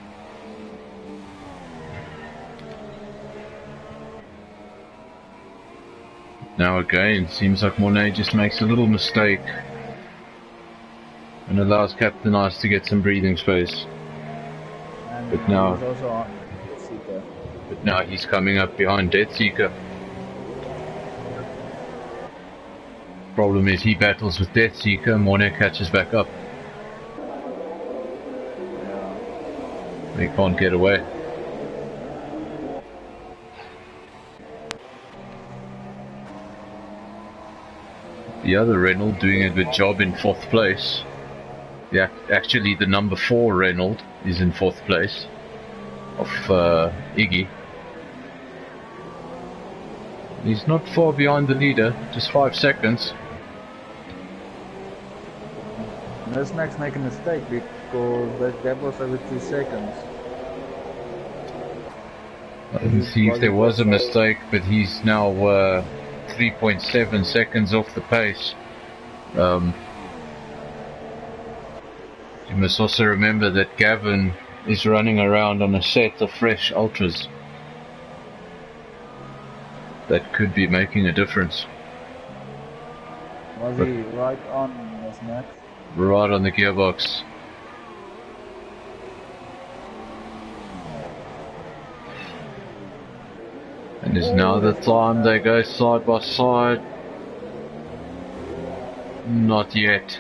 Now again, seems like Mornay just makes a little mistake and allows Captain Ice to get some breathing space. And But now- he's also on Seeker. But now he's coming up behind Death Seeker. Problem is he battles with Death Seeker, Morne catches back up. They can't get away. The other Renault doing a good job in 4th place. Yeah, actually the number 4 Renault is in 4th place of Iggy. He's not far behind the leader, just 5 seconds. Nusmax make a mistake because that gap was over 2 seconds. I didn't see if there was a mistake, but he's now 3.7 seconds off the pace. You must also remember that Gavin is running around on a set of fresh ultras. That could be making a difference. Was he right on Nusmax? Right on the gearbox. And is now the time they go side by side? Not yet.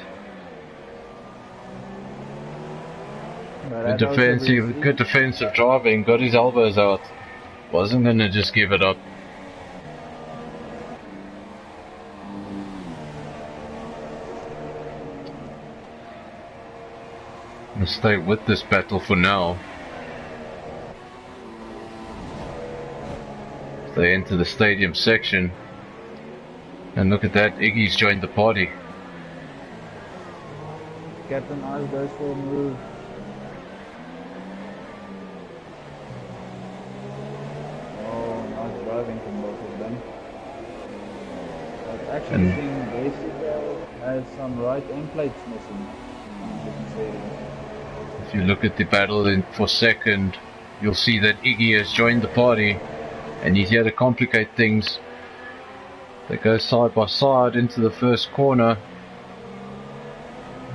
Good defensive driving, got his elbows out. Wasn't gonna just give it up. Gonna stay with this battle for now. They enter the stadium section. And look at that, Iggy's joined the party. Captain Ice goes for a move. Oh, nice driving from both of them. I've actually seen Basic has some right end plates missing. If you look at the battle for second, you'll see that Iggy has joined the party. And he's here to complicate things. They go side by side into the first corner.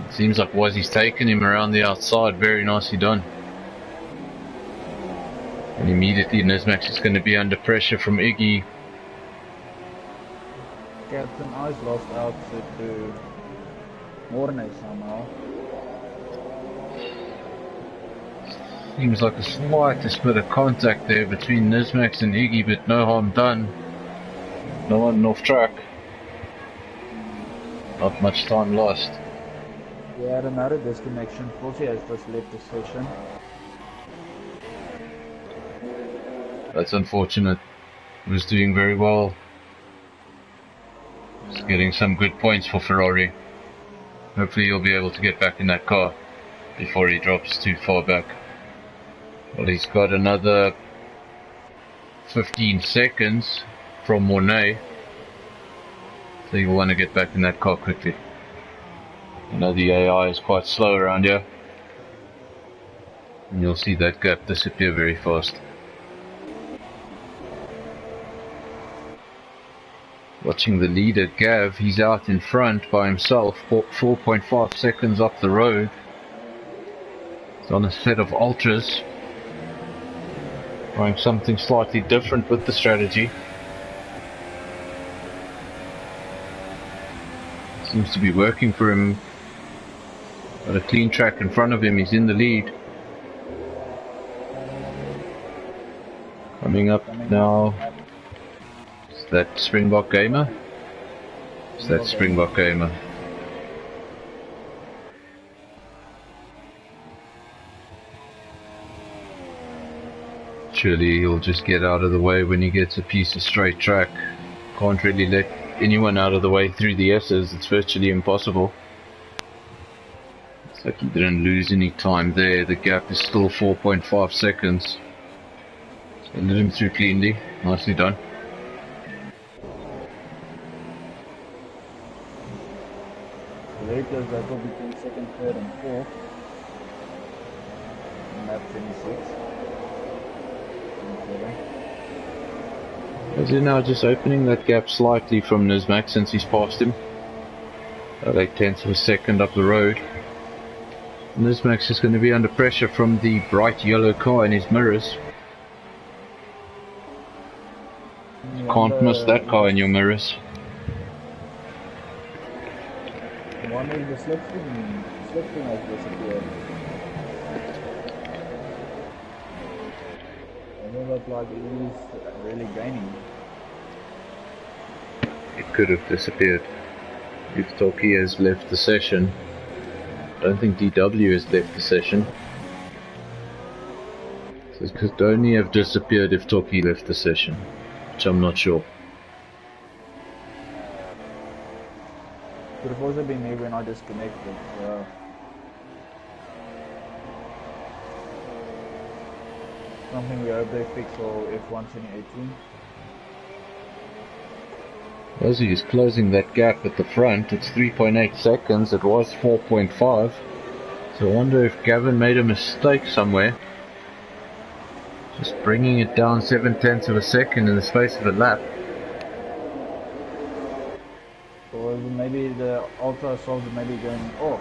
It seems like Wazzy's taken him around the outside. Very nicely done. And immediately Nusmax is going to be under pressure from Iggy. Captain Ice lost out to Morne somehow. Seems like a slightest bit of contact there between Nusmax and Iggy, but no harm done. No one off track. Not much time lost. We had another disconnection. Fozzie has just left the session. That's unfortunate. He was doing very well. He's getting some good points for Ferrari. Hopefully he'll be able to get back in that car before he drops too far back. Well, he's got another 15 seconds from Mornay, so you'll want to get back in that car quickly. You know the AI is quite slow around here, and you'll see that gap disappear very fast. Watching the leader Gav, he's out in front by himself, 4.5 seconds up the road. He's on a set of ultras. Trying something slightly different with the strategy. Seems to be working for him. Got a clean track in front of him, he's in the lead. Coming up now. Is that Springbok Gamer? Is that Springbok Gamer? Surely he'll just get out of the way when he gets a piece of straight track. Can't really let anyone out of the way through the S's, it's virtually impossible. Looks like he didn't lose any time there, the gap is still 4.5 seconds. So let him through cleanly, nicely done. Very close battle between second, third and fourth. And lap 26. Is he now just opening that gap slightly from Nusmax since he's passed him? About 8/10 of a second up the road. Nismax is going to be under pressure from the bright yellow car in his mirrors. Can't miss that car in your mirrors. I wonder if the slipstream has disappeared. I don't look like he's really gaining. It could have disappeared if Toki has left the session. I don't think DW has left the session. So it could only have disappeared if Toki left the session, which I'm not sure. Could have also been me when I disconnected. Something we hope they fix for F1 2018. Rosie is closing that gap at the front. It's 3.8 seconds. It was 4.5. So I wonder if Gavin made a mistake somewhere. Just bringing it down 7/10 of a second in the space of a lap. Or maybe the ultra solves maybe going off.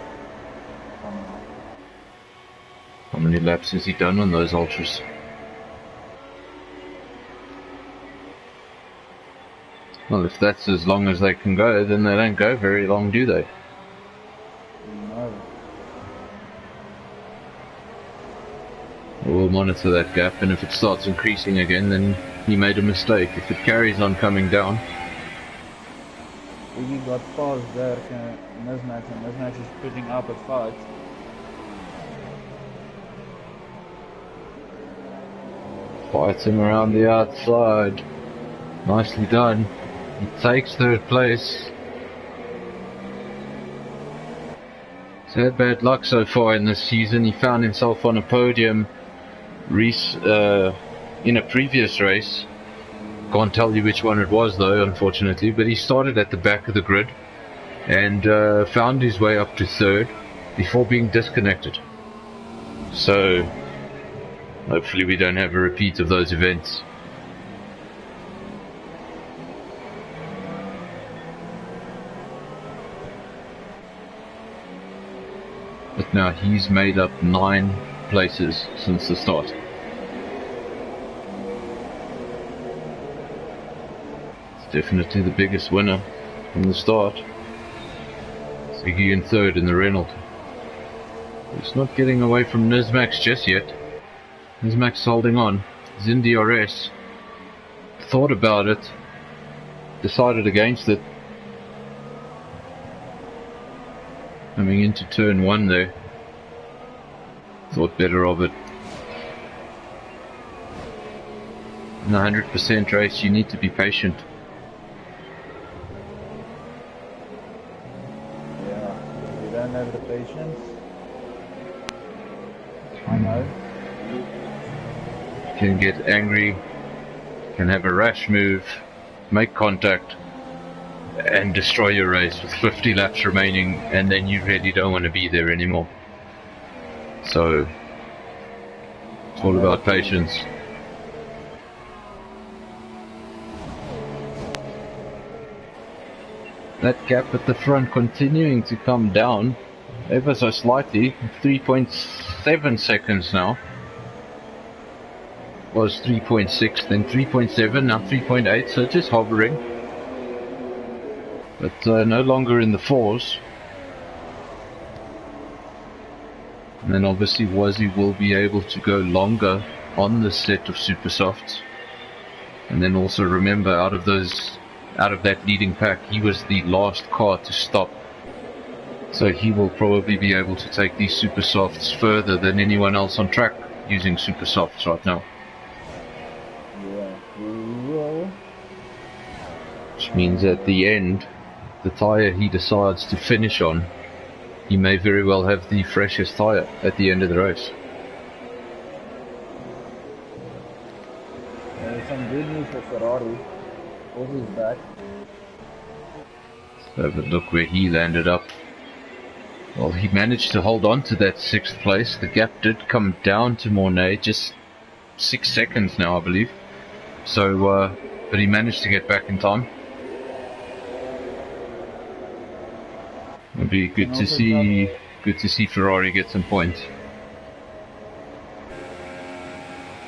How many laps has he done on those ultras? Well, if that's as long as they can go, then they don't go very long, do they? No. We'll monitor that gap, and if it starts increasing again, then he made a mistake. If it carries on coming down... Iggy got paused there, Nismax, and Nismax is putting up at 5. Fights him around the outside. Nicely done. He takes third place. He's had bad luck so far in this season. He found himself on a podium in a previous race. Can't tell you which one it was though, unfortunately, but he started at the back of the grid and found his way up to third before being disconnected. So hopefully we don't have a repeat of those events. But now he's made up 9 places since the start. It's definitely the biggest winner from the start. Ziggy in third in the Renault. He's not getting away from Nismax just yet. Nismax holding on. He's in DRS. Thought about it. Decided against it. Coming into turn 1 there. Thought better of it. In a 100% race you need to be patient. Yeah, if you don't have the patience, I know. You can get angry, can have a rash move, make contact, and destroy your race with 50 laps remaining, and then you really don't want to be there anymore. So it's all about patience. That gap at the front continuing to come down ever so slightly. 3.7 seconds now. Was 3.6, then 3.7, now 3.8, so just hovering. But no longer in the 4s. And then obviously Wazzy will be able to go longer on this set of super softs. And then also remember, out of that leading pack, he was the last car to stop. So he will probably be able to take these super softs further than anyone else on track using super softs right now. Yeah, we will. Which means at the end, the tyre he decides to finish on, he may very well have the freshest tyre at the end of the race. Some good news for Ferrari. Ozzy's back. Let's have a look where he landed up. Well, he managed to hold on to that 6th place. The gap did come down to Mornay, just 6 seconds now, I believe. So, but he managed to get back in time. It'll be good to see Good to see Ferrari get some points.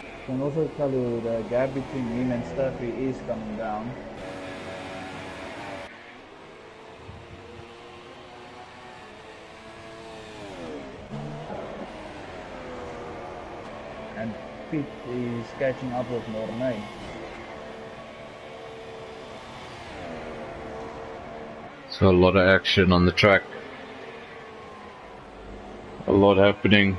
I can also tell you the gap between him and Staffy is coming down. And Pete is catching up with Mornay. So a lot of action on the track. A lot happening.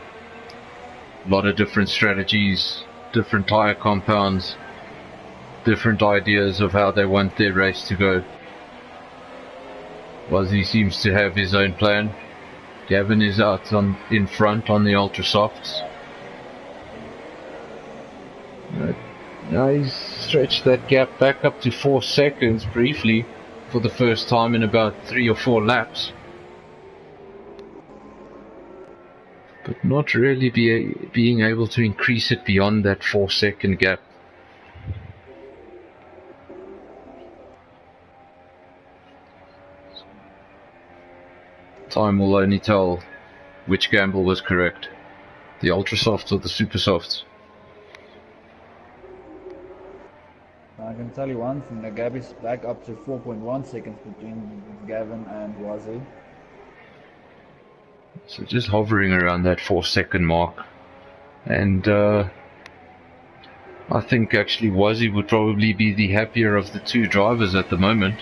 A lot of different strategies, different tyre compounds, different ideas of how they want their race to go. Wazzy seems to have his own plan. Gavin is out in front on the ultra softs. Now he's stretched that gap back up to 4 seconds briefly for the first time in about 3 or 4 laps. But not really being able to increase it beyond that 4-second gap. Time will only tell which gamble was correct. The ultra softs or the super softs. I can tell you one thing, the gap is back up to 4.1 seconds between Gavin and Wazzy. So just hovering around that 4-second mark. And I think actually Wazzy would probably be the happier of the two drivers at the moment.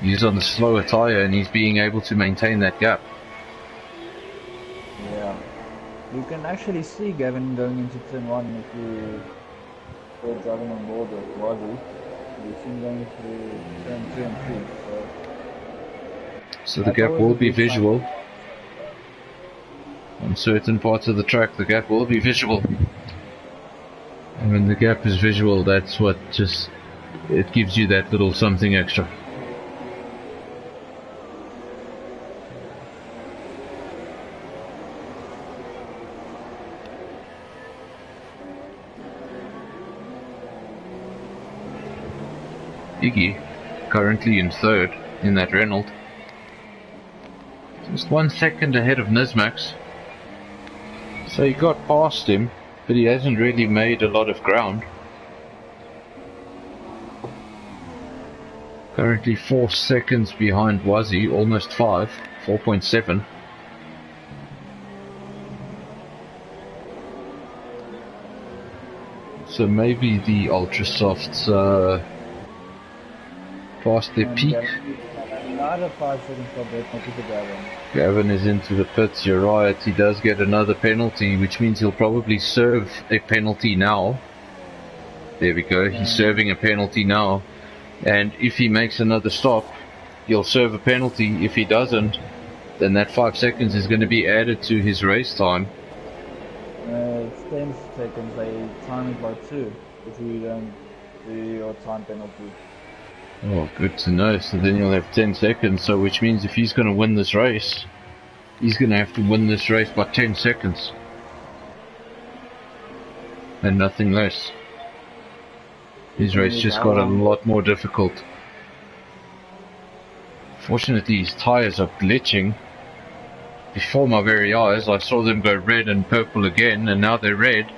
He's on the slower tyre and he's being able to maintain that gap. Yeah. You can actually see Gavin going into turn 1 if you were driving on board with Wazzy. You see him going through turn 2 and 3. So the gap will be visual. On certain parts of the track, the gap will be visual. And when the gap is visual, that's what it gives you that little something extra. Iggy, currently in third in that Renault. Just 1 second ahead of Nismax. So he got past him, but he hasn't really made a lot of ground. Currently 4 seconds behind Wazzy, almost 5, 4.7. So maybe the ultra softs past their peak. Another 5 seconds for Gavin. Gavin is into the pits, you're right. He does get another penalty, which means he'll probably serve a penalty now. There we go, he's serving a penalty now. And if he makes another stop, he'll serve a penalty. If he doesn't, then that 5 seconds is going to be added to his race time. It's 10 seconds, they time it by 2 if you don't do your time penalty. Oh, good to know. So then you'll have 10 seconds, so which means if he's going to win this race, he's going to have to win this race by 10 seconds. And nothing less. His race just got a lot more difficult. Fortunately, his tyres are glitching. Before my very eyes, I saw them go red and purple again, and now they're red.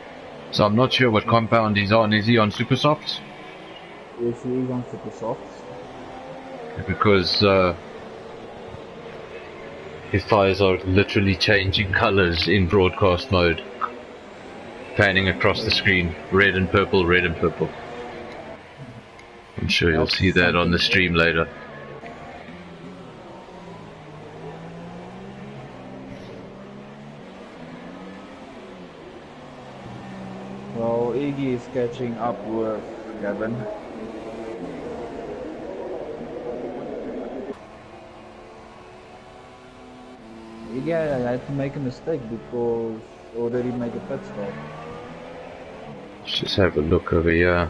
So I'm not sure what compound he's on. Is he on super softs? Yes, he is on super softs. Because his tyres are literally changing colours in broadcast mode. Panning across the screen. Red and purple, red and purple. I'm sure you'll see that on the stream later. Well, Iggy is catching up with Gavin. Iggy had to make a mistake because already made a pit stop. Let's just have a look over here.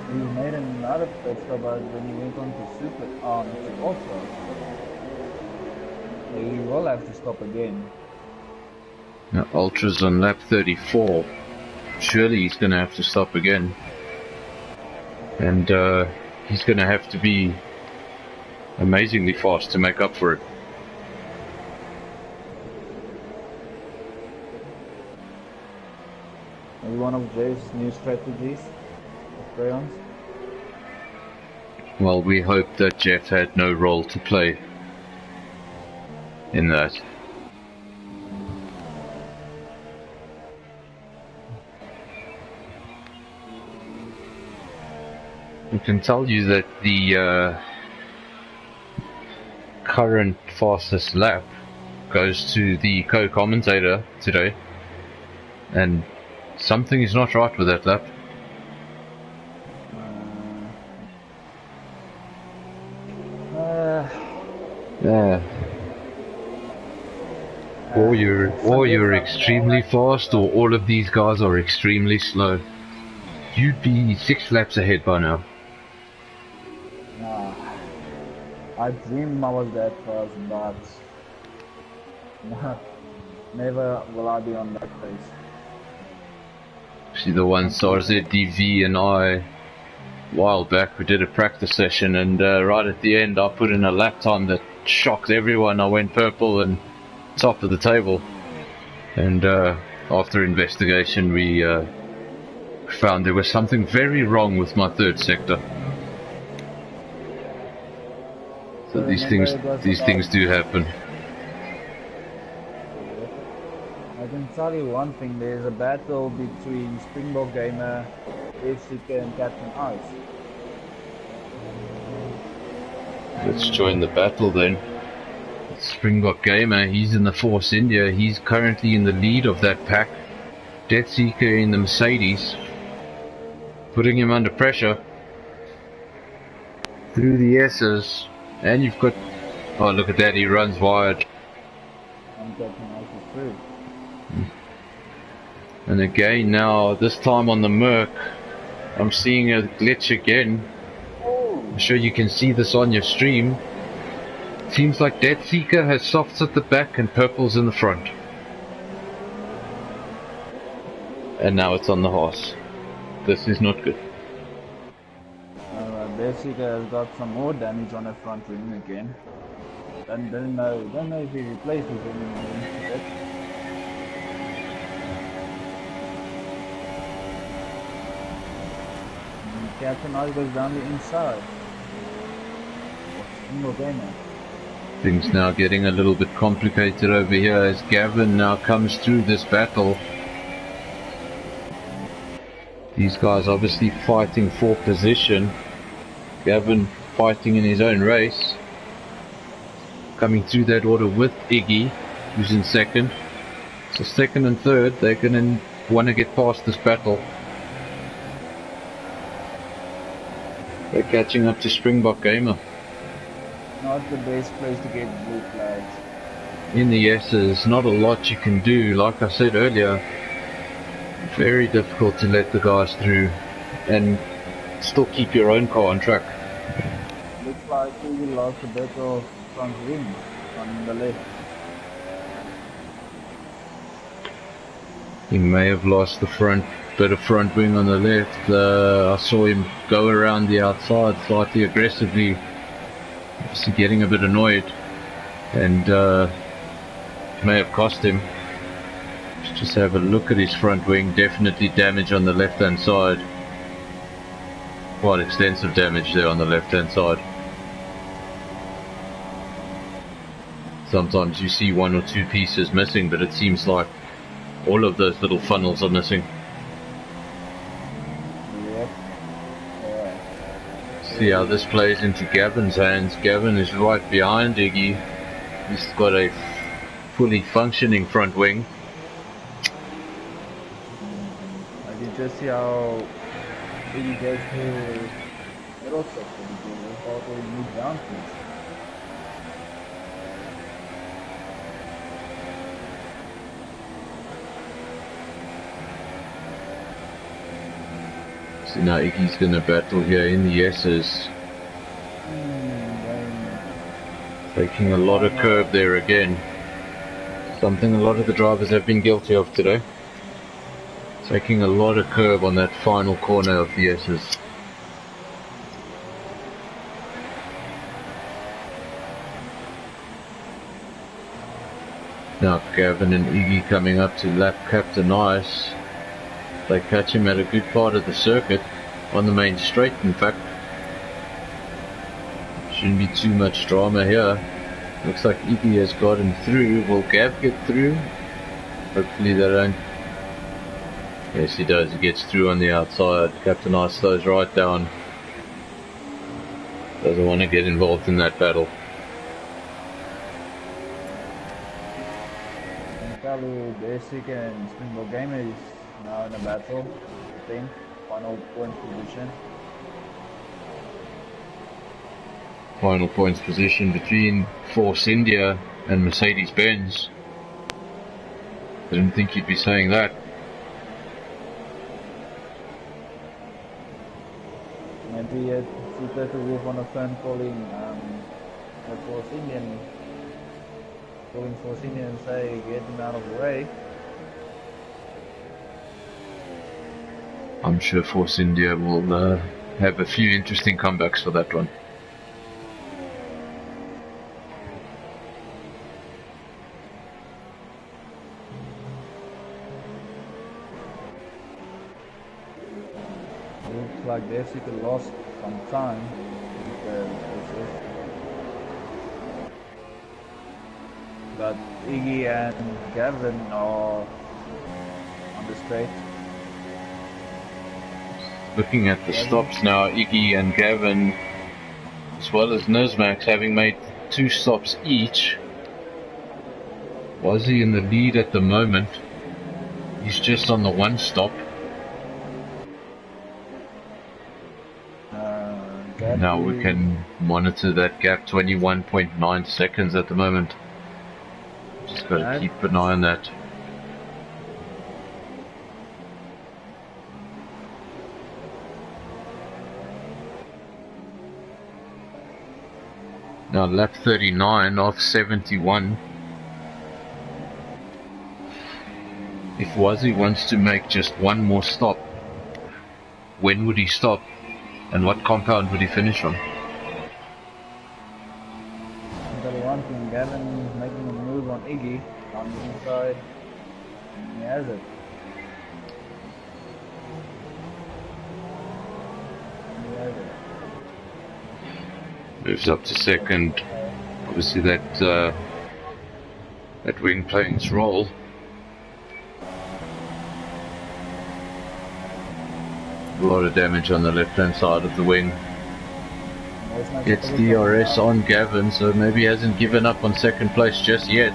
He made another pit stop, but then he went on to to Ultra. So he will have to stop again. Now Ultra's on lap 34. Surely he's going to have to stop again. And he's going to have to be amazingly fast to make up for it. Maybe one of Jay's new strategies of crayons. Well, we hope that Jeff had no role to play in that. I can tell you that the current fastest lap goes to the co-commentator today, and something is not right with that lap. Yeah. Or you're extremely fast, or all of these guys are extremely slow. You'd be 6 laps ahead by now. I dreamed I was that fast, but never will I be on that pace. See, the one SRZDV and I, a while back, we did a practice session, and right at the end I put in a lap time that shocked everyone. I went purple and top of the table, and after investigation we found there was something very wrong with my third sector. So these things do happen. I can tell you one thing, there's a battle between Springbok Gamer, FCK and Captain Ice. Let's join the battle then. Springbok Gamer, he's in the Force India, he's currently in the lead of that pack. Deathseeker in the Mercedes, putting him under pressure through the S's, and you've got, oh look at that, he runs wide. And Captain Ice is through. And again now, this time on the Merc, I'm seeing a glitch again. I'm sure you can see this on your stream. Seems like Deathseeker has softs at the back and purples in the front. And now it's on the horse. This is not good. Deathseeker has got some more damage on her front wing again. Don't know if he replaced his wing. Captain Ice goes down the inside. Single gamer. Things now getting a little bit complicated over here as Gavin now comes through this battle. These guys obviously fighting for position. Gavin fighting in his own race. Coming through that order with Iggy, who's in second. So second and third, they're going to want to get past this battle. They're catching up to Springbok Gamer. Not the best place to get blue flags. In the S's, not a lot you can do. Like I said earlier, very difficult to let the guys through and still keep your own car on track. Looks like he lost a bit of front wing on the left. He may have lost the bit of front wing on the left. I saw him go around the outside slightly aggressively, obviously getting a bit annoyed, and may have cost him. Let's just have a look at his front wing. Definitely damage on the left hand side. Quite extensive damage there on the left hand side. Sometimes you see one or two pieces missing, but it seems like all of those little funnels are missing. Yep. See how this plays into Gavin's hands. Gavin is right behind Iggy. He's got a fully functioning front wing. I did just see how Iggy gets to middle section because they thought they moved down to. So now Iggy's going to battle here in the S's. Taking a lot of curb there again. Something a lot of the drivers have been guilty of today. Taking a lot of curb on that final corner of the S's. Now Gavin and Iggy coming up to lap Captain Ice. They catch him at a good part of the circuit, on the main straight in fact. Shouldn't be too much drama here. Looks like Iggy has gotten through. Will Gav get through? Hopefully they don't. Yes, he does. He gets through on the outside. Captain Ice slows right down. Doesn't want to get involved in that battle. Kalu, Basic and Springbok Gamer is now in a battle. 10th, final point position. Final points position between Force India and Mercedes-Benz. I didn't think you'd be saying that. Maybe it's suited to Wolf on a phone calling Force Indian. Calling Force Indian and say, get him out of the way. I'm sure Force India will have a few interesting comebacks for that one. Looks like they've still lost some time but Iggy and Gavin are on the straight. Looking at the stops now, Iggy and Gavin, as well as Nizmax, having made 2 stops each. Was he in the lead at the moment? He's just on the 1 stop. Now we can monitor that gap, 21.9 seconds at the moment. Just got to keep an eye on that. Now lap 39 off 71. If Wazzy wants to make just 1 more stop, when would he stop? And what compound would he finish on? One thing, Gavin is making a move on Iggy on the inside. He has it. Moves up to second. Obviously that wing playing its role. A lot of damage on the left hand side of the wing. Gets DRS on Gavin, so maybe he hasn't given up on second place just yet.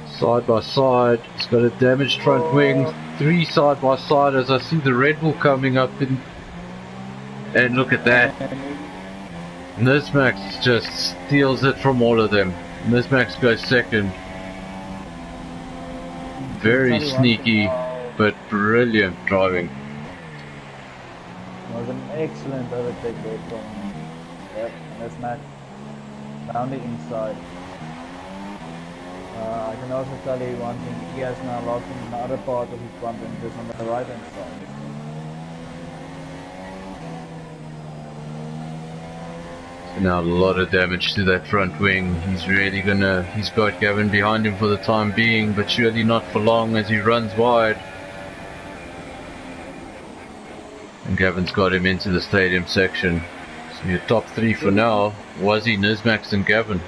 Side by side, it's got a damaged front wing. 3 side by side as I see the Red Bull coming up in. And look at that. Nizmax just steals it from all of them. Nizmax goes second. Very sneaky, but brilliant driving. It was an excellent overtake there from Nizmax down the inside. I can also tell you one thing, he has now lost in the other part of his front end, just on the right hand side. Now a lot of damage to that front wing. He's got Gavin behind him for the time being, but surely not for long as he runs wide. And Gavin's got him into the stadium section. So your top 3 for now, Wazzy, Nizmax and Gavin.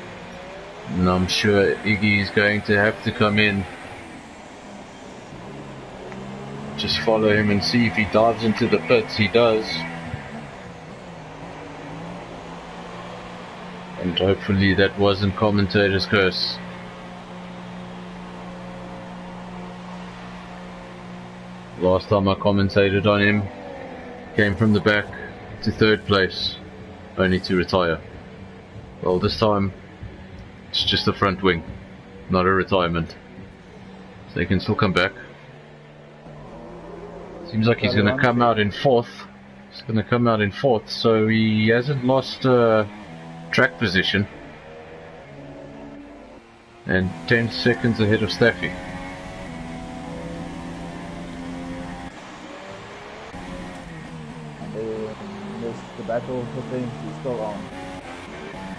And I'm sure Iggy is going to have to come in. Just follow him and see if he dives into the pits. He does. And hopefully that wasn't commentator's curse. Last time I commentated on him, came from the back to 3rd place, only to retire. Well, this time it's just the front wing, not a retirement. So they can still come back. Seems like he's going to come out in 4th. He's going to come out in 4th, so he hasn't lost track position. And 10 seconds ahead of Staffy. The battle for things is still on.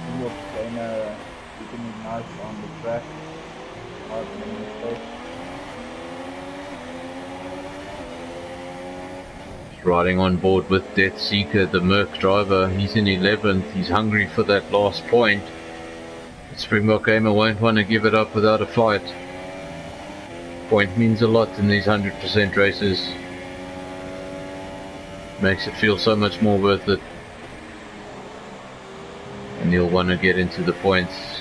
Springbok Gamer keeping it nice on the track. Not in the mistake. riding on board with Death Seeker, the Merc driver. He's in 11th. He's hungry for that last point. Springbok Gamer won't want to give it up without a fight. Point means a lot in these 100% races. Makes it feel so much more worth it. And you'll want to get into the points.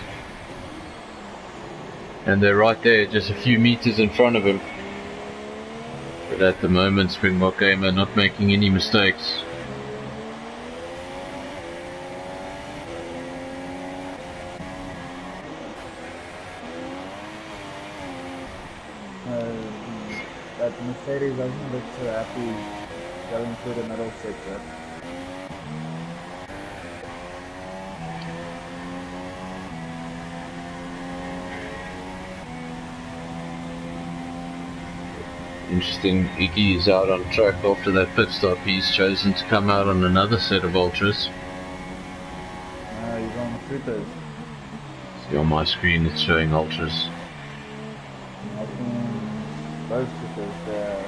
And they're right there, just a few meters in front of him. But at the moment, Springbok Gamer not making any mistakes. That Mercedes doesn't look so happy going through the middle sector. Interesting, Iggy is out on track after that pit stop. He's chosen to come out on another set of ultras. He's on supers. See, on my screen it's showing ultras. I think both supers, the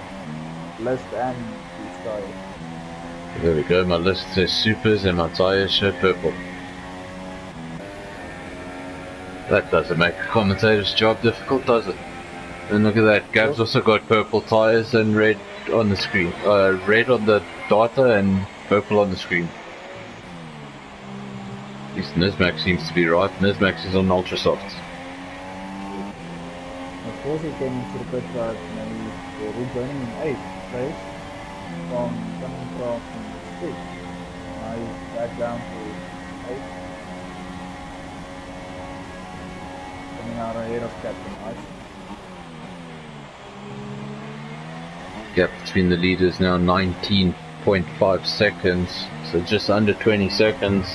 list and the tires. There we go, my list says supers and my tyres show purple. That doesn't make a commentator's job difficult, does it? And look at that, Gav's also got purple tyres and red on the screen. Red on the data and purple on the screen. At least Nismac seems to be right. Nismac is on ultra softs. Of course he came into the pit stop and he's rejoining in 8th place coming from 6th. Now he's back down to 8th. Coming out ahead of Captain Ice. Gap between the leaders now 19.5 seconds, so just under 20 seconds.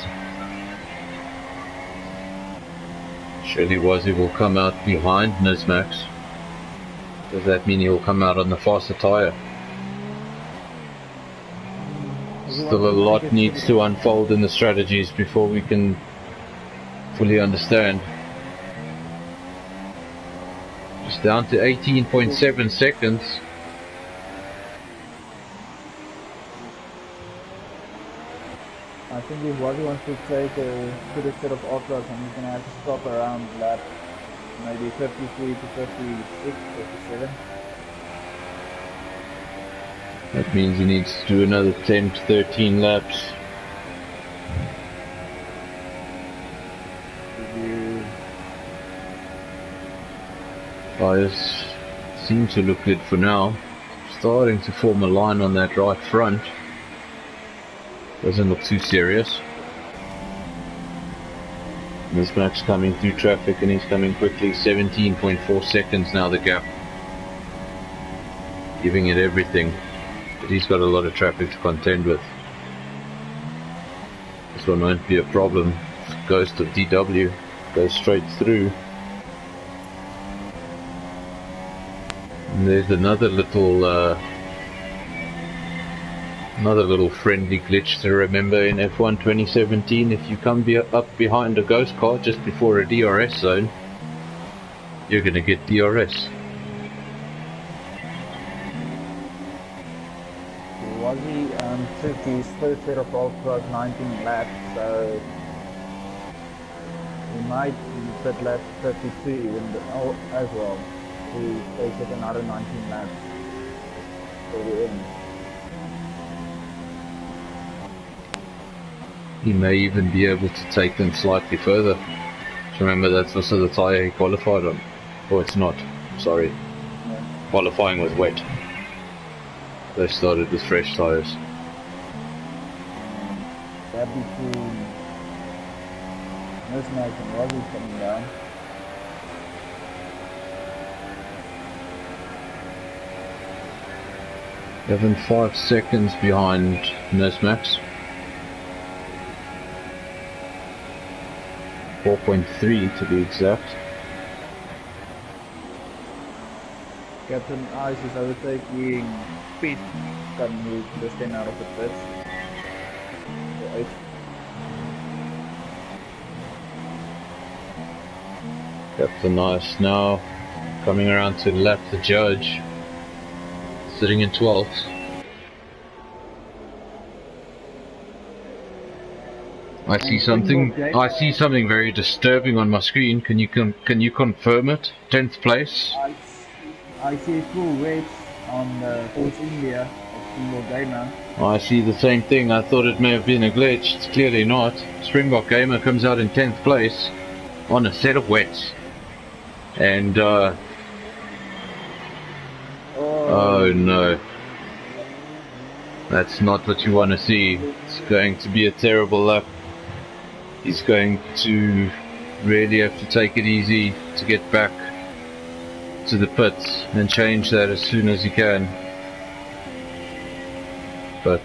Surely Wazzy will come out behind Nismax. Does that mean he'll come out on the faster tyre? Still a lot needs to unfold in the strategies before we can fully understand. Just down to 18.7 seconds. I think if Wazzy wants to take a good set of off-roads, and he's going to have to stop around lap maybe 53 to 56, 57. That means he needs to do another 10 to 13 laps. Tyres seem to look good for now. Starting to form a line on that right front. Doesn't look too serious. Nismax coming through traffic and he's coming quickly. 17.4 seconds now the gap. Giving it everything. But he's got a lot of traffic to contend with. This one won't be a problem. Ghost of DW goes straight through. And there's another little friendly glitch to remember in F1 2017. If you come up behind a ghost car just before a DRS zone, you're going to get DRS. Wazzy took his first set of off-road 19 laps, so he might be at lap 32 even as well. He takes it another 19 laps for the end. He may even be able to take them slightly further. So remember, that's also the tyre he qualified on. Oh, it's not. Sorry. Yeah. Qualifying was wet. They started with fresh tyres. That between Nismac and Wazzy coming down. Even 5 seconds behind Nismax. 4.3 to be exact. Captain Ice is overtaking Pete, coming just in out of the pits. So 8. Captain Ice now coming around to lap the judge, sitting in 12th. I see something. I see something very disturbing on my screen. Can you confirm it? 10th place. I see full rates on the Force India of Springbok Gamer. I see the same thing. I thought it may have been a glitch. It's clearly not. Springbok Gamer comes out in 10th place on a set of wets. And oh no. That's not what you want to see. It's going to be a terrible lap. He's going to really have to take it easy to get back to the pits and change that as soon as he can. But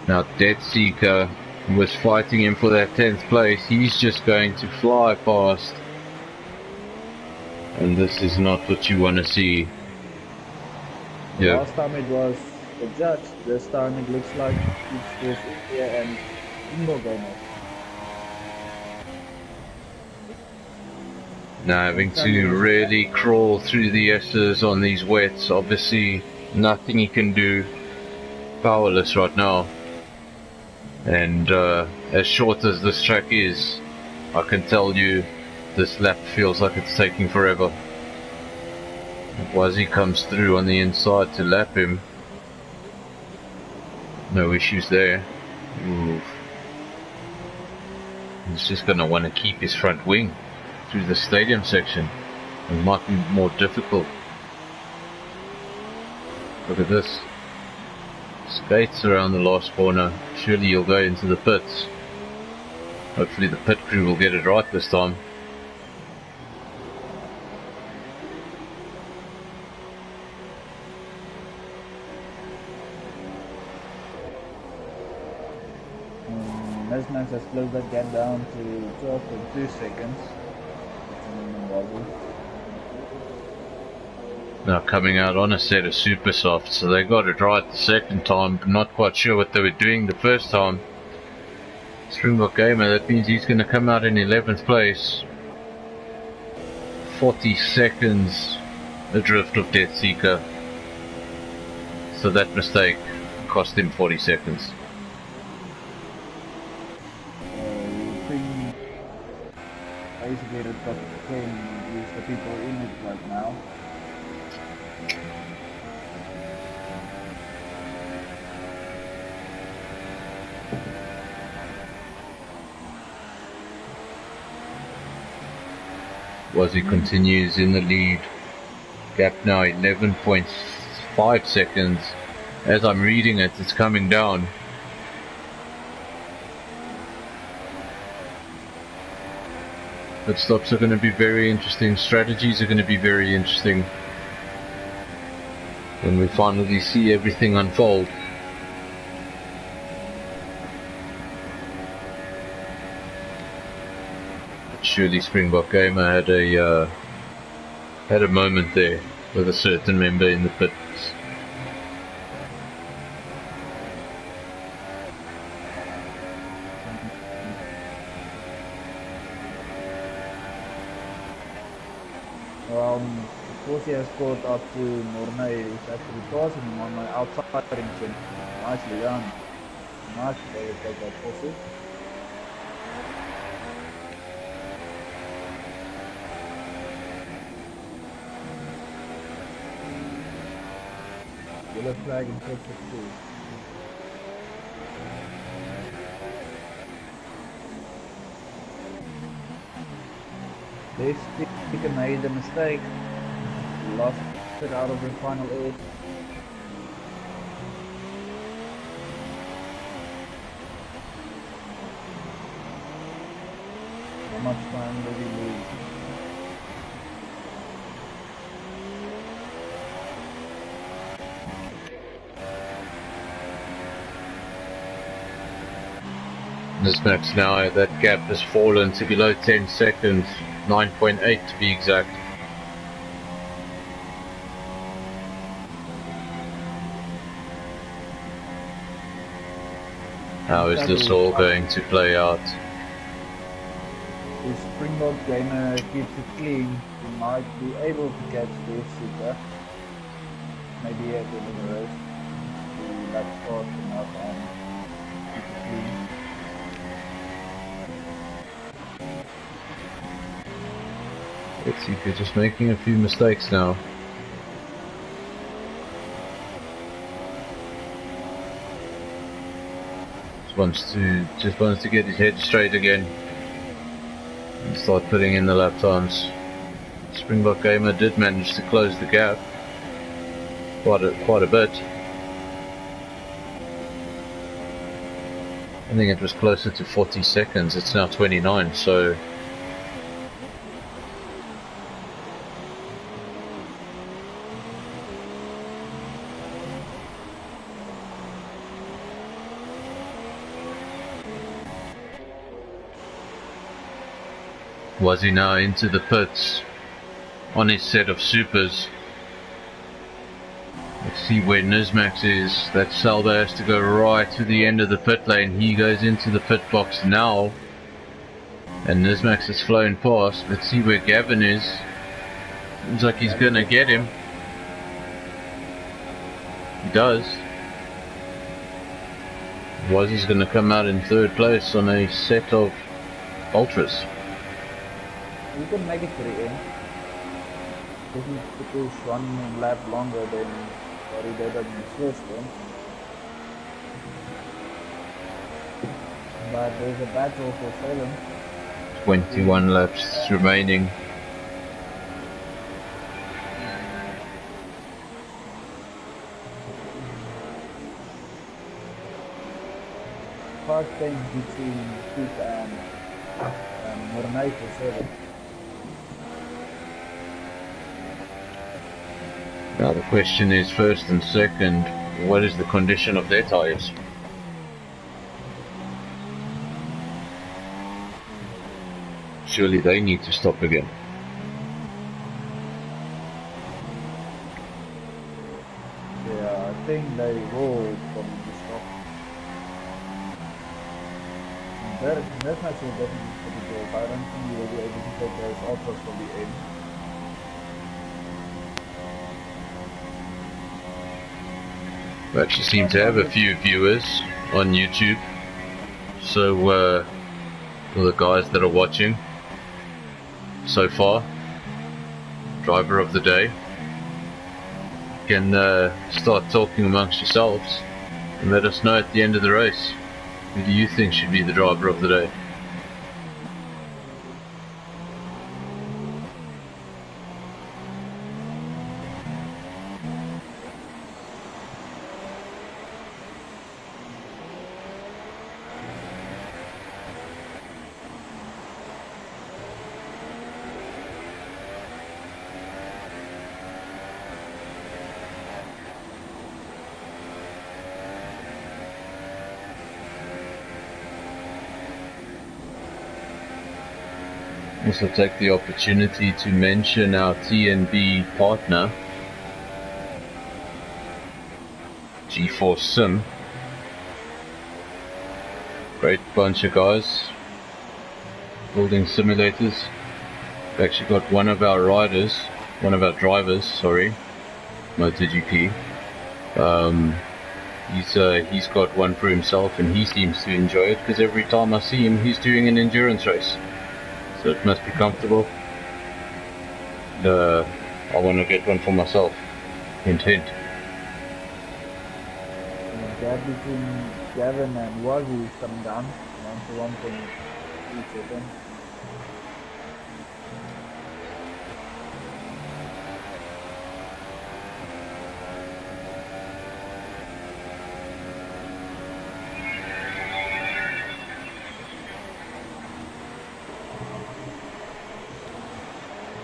now Death Seeker was fighting him for that 10th place. He's just going to fly past. And this is not what you want to see. Yeah. Last time it was the judge. This time it looks like it's Force India and Springbok Gamer. Now having to really crawl through the S's on these wets. Obviously nothing he can do. Powerless right now. And as short as this track is, I can tell you this lap feels like it's taking forever. Wazzy comes through on the inside to lap him. No issues there. Ooh. He's just going to want to keep his front wing through the stadium section. It might be more difficult. Look at this. Skates around the last corner. Surely you'll go into the pits. Hopefully the pit crew will get it right this time. Nesmax has closed that gap down to 12.2 seconds. Now coming out on a set of super soft, so they got it right the second time, but not quite sure what they were doing the first time. Springbok Gamer, that means he's going to come out in 11th place. 40 seconds adrift of Death Seeker. So that mistake cost him 40 seconds. Basically the top 10 is the people in it right now. Wazzy continues in the lead. Gap now 11.5 seconds. As I'm reading it, it's coming down. Pit stops are going to be very interesting. Strategies are going to be very interesting when we finally see everything unfold. But surely Springbok Gamer had a moment there with a certain member in the pits. He has caught up to Mornay, who's actually crossing him on my outside engine. Nicely done. Nice way to take that Porsche. Yellow flag in sector 2. This speaker made a mistake. Lost it out of the final 8. How much time did he lose? This max now, that gap has fallen to below 10 seconds, 9.8 to be exact. How is this all going to play out? If Springbok Gamer keeps it clean, he might be able to catch this Seeker. Maybe at the end of the race. The lap start enough and keep it clean. Let's see if you're just making a few mistakes now. Just wants to get his head straight again and start putting in the lap times. Springbok Gamer did manage to close the gap quite a bit. I think it was closer to 40 seconds. It's now 29, so was he now into the pits on his set of supers? Let's see where Nizmax is. That Salva has to go right to the end of the pit lane. He goes into the pit box now, and Nizmax has flown past. Let's see where Gavin is. Seems like he's gonna get him. He does. Wazzy's gonna come out in third place on a set of ultras. You can make it to the end. This is to push one lap longer than what he did at the first one. But there's a battle for Salem. 21 laps remaining. Hard thing between Pete and Mornay for Salem. Now the question is, first and second, what is the condition of their tyres? Surely they need to stop again. Yeah, I think they will probably stop. That match will definitely be good. I don't think you will be able to take those ultras for the end. We actually seem to have a few viewers on YouTube, so for the guys that are watching so far, driver of the day, can start talking amongst yourselves and let us know at the end of the race, who do you think should be the driver of the day? Also take the opportunity to mention our TnB partner, G4 Sim. Great bunch of guys building simulators. We've actually got one of our drivers, sorry, MotoGP. He's got one for himself and he seems to enjoy it, because every time I see him he's doing an endurance race. So it must be comfortable. I want to get one for myself. Hint, hint. The gap between Gavin and Wazzy is coming down 1 to 1.3 seconds.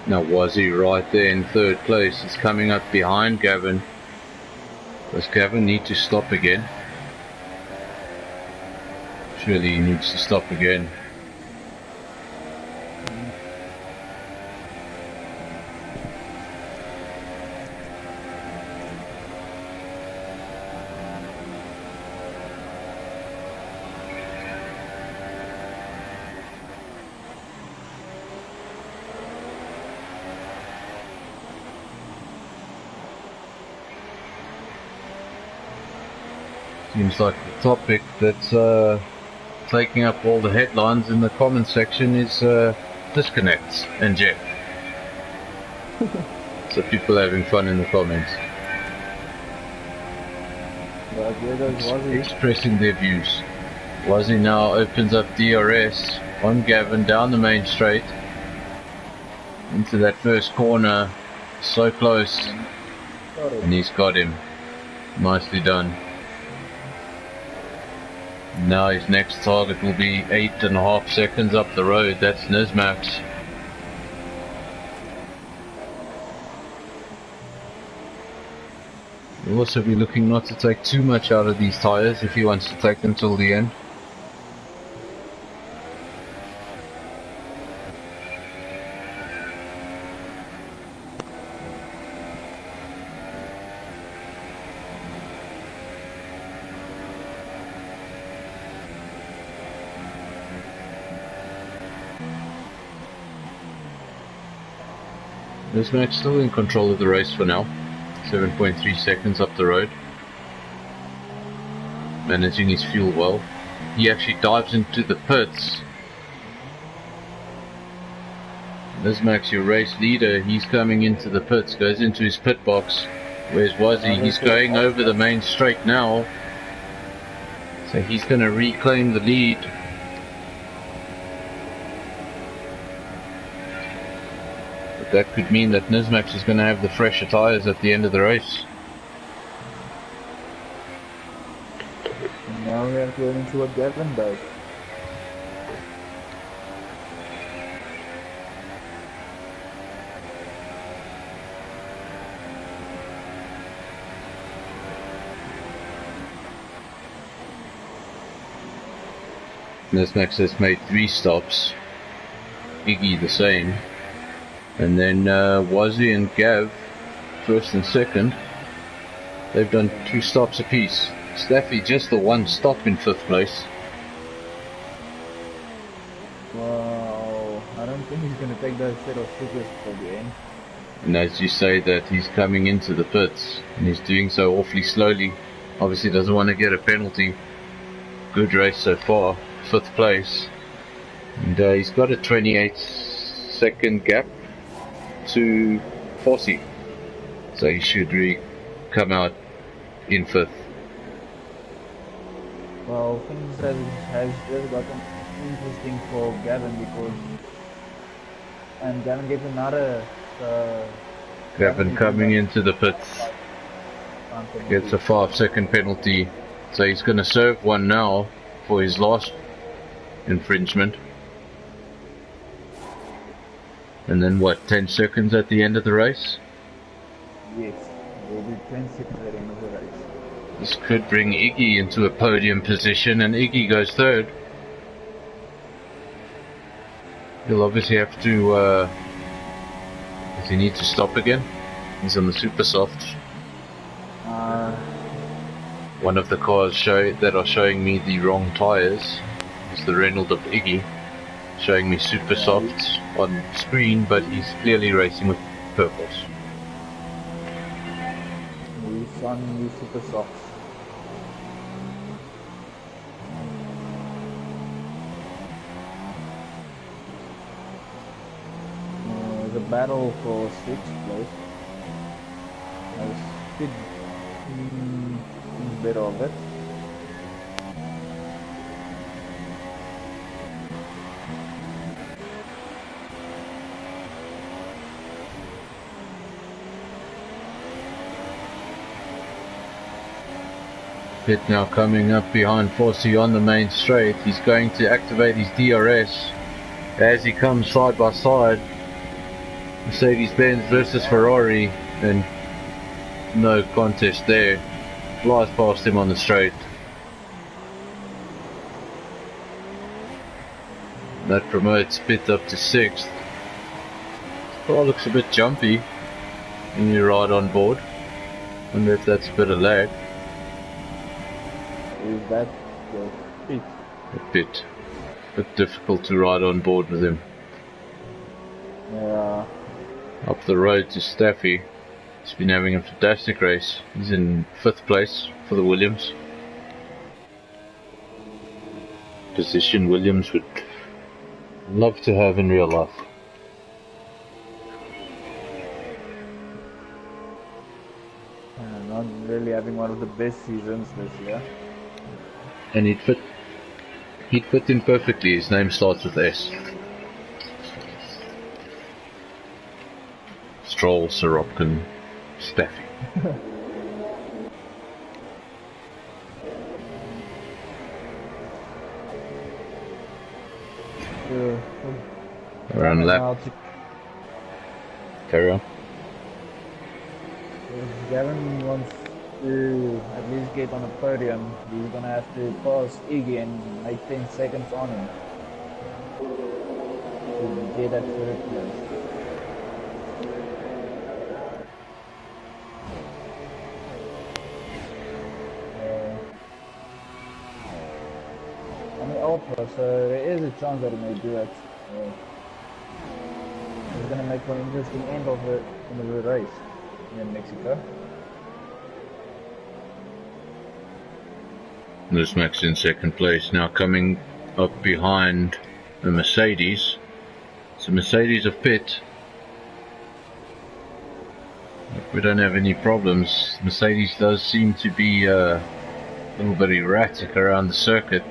Now Wazzy right there in third place. He's coming up behind Gavin. Does Gavin need to stop again? Surely he needs to stop again. Seems like the topic that taking up all the headlines in the comment section is disconnects and Jeff. So people are having fun in the comments. But there goes Wazzy. Expressing their views. Wazzy now opens up DRS on Gavin down the main straight into that first corner, so close, and he's got him. Nicely done. Now his next target will be 8.5 seconds up the road. That's Nismax. He'll also be looking not to take too much out of these tyres if he wants to take them till the end. Nismax still in control of the race for now. 7.3 seconds up the road. Managing his fuel well. He actually dives into the pits. Nismax, your race leader, he's coming into the pits, goes into his pit box. Where's Wazzy? He's going over the main straight now. So he's going to reclaim the lead. That could mean that Nismax is going to have the fresher tyres at the end of the race. And now we have to go into what Gavin does. Nismax has made 3 stops. Iggy the same. And then Wazzy and Gav, first and second, they've done 2 stops apiece. Staffy just the 1 stop in 5th place. Wow, I don't think he's going to take that set of supers for the end. And as you say that, he's coming into the pits, and he's doing so awfully slowly. Obviously doesn't want to get a penalty. Good race so far, 5th place. And he's got a 28-second gap to Fossey, so he should really come out in 5th. Well, things has just gotten interesting for Gavin because, and Gavin gets another. Gavin coming into the pits gets a 5-second penalty, so he's going to serve one now for his last infringement. And then what, 10 seconds at the end of the race? Yes, it will be 10 seconds at the end of the race. This could bring Iggy into a podium position, and Iggy goes 3rd. He'll obviously have to, does he need to stop again? He's on the super soft. One of the cars that are showing me the wrong tyres is the Renault of Iggy, showing me super softs on screen, but he's clearly racing with purples. He's on new super softs. The battle for 6th place. I did a bit of it. Pit now coming up behind Fossey on the main straight. He's going to activate his DRS as he comes side by side. Mercedes-Benz versus Ferrari, and no contest there. Flies past him on the straight. That promotes Pitt up to 6th. Car looks a bit jumpy when you ride on board. Wonder if that's a bit of lag. Is that the Pitt? A bit difficult to ride on board with him. Yeah. Up the road to Staffy. He's been having a fantastic race. He's in 5th place for the Williams. position Williams would love to have in real life. Not really having one of the best seasons this year. And he'd fit in perfectly. His name starts with S. Stroll, Sorokin, Staffy. Around lap. Carry on. If Gavin wants to at least get on a podium, he's gonna have to pass Iggy and make 10 seconds on him to get that third place. On the Ultra, so there is a chance that he may do it. It's gonna make for an interesting end of the race in Mexico. Newsmax in second place, now coming up behind the Mercedes. So Mercedes of pit. If we don't have any problems, Mercedes does seem to be a little bit erratic around the circuit.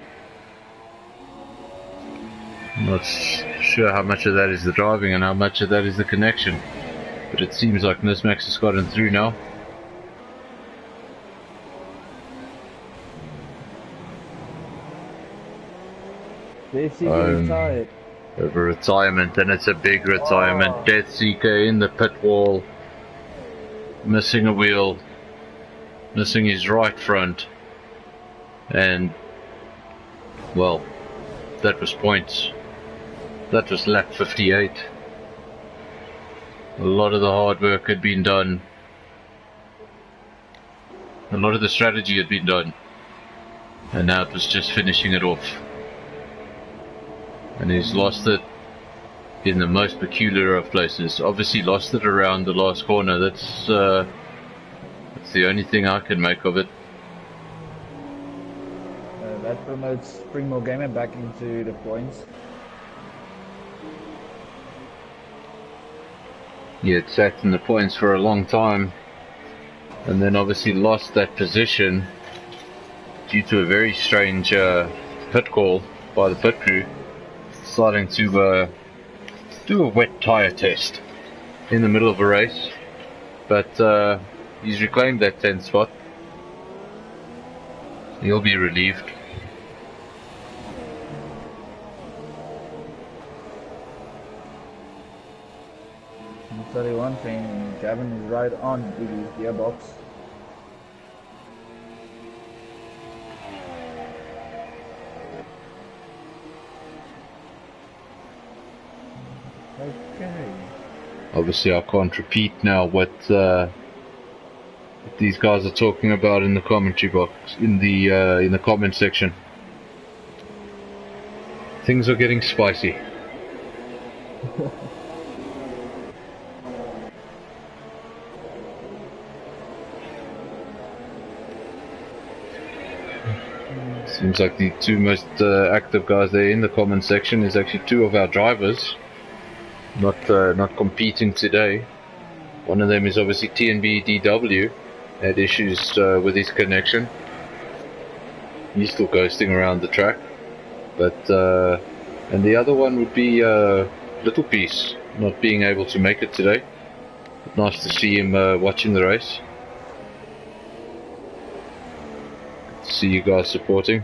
I'm not sure how much of that is the driving and how much of that is the connection, but it seems like Newsmax has gotten through now. Retired. Over retirement, and it's a big retirement. Oh. Death Seeker in the pit wall, missing a wheel, missing his right front, and well, that was points. That was lap 58. A lot of the hard work had been done. A lot of the strategy had been done, and now it was just finishing it off. And he's lost it in the most peculiar of places. Obviously lost it around the last corner. That's the only thing I can make of it. That promotes Springmore Gamer back into the points. He had sat in the points for a long time, and then obviously lost that position due to a very strange pit call by the pit crew, deciding to do a wet tyre test in the middle of a race. But he's reclaimed that 10th spot. He'll be relieved. I'll tell you one thing, Gavin is right on Iggy's gearbox. Okay. Obviously I can't repeat now what these guys are talking about in the commentary box, in the comment section. Things are getting spicy. Seems like the two most active guys there in the comment section is actually two of our drivers, not competing today. One of them is obviously TnB DW, had issues with his connection. He's still ghosting around the track, but and the other one would be Little Piece, not being able to make it today. But nice to see him watching the race. See you guys supporting.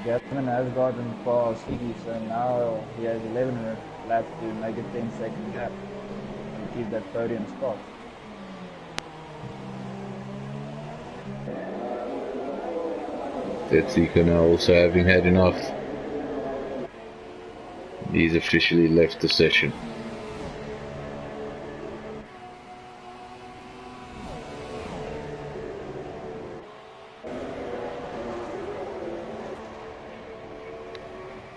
Gavin has gotten past Iggy, so now he has 11 laps to make a 10-second gap and keep that podium spot. Tetsuka now also having had enough. He's officially left the session.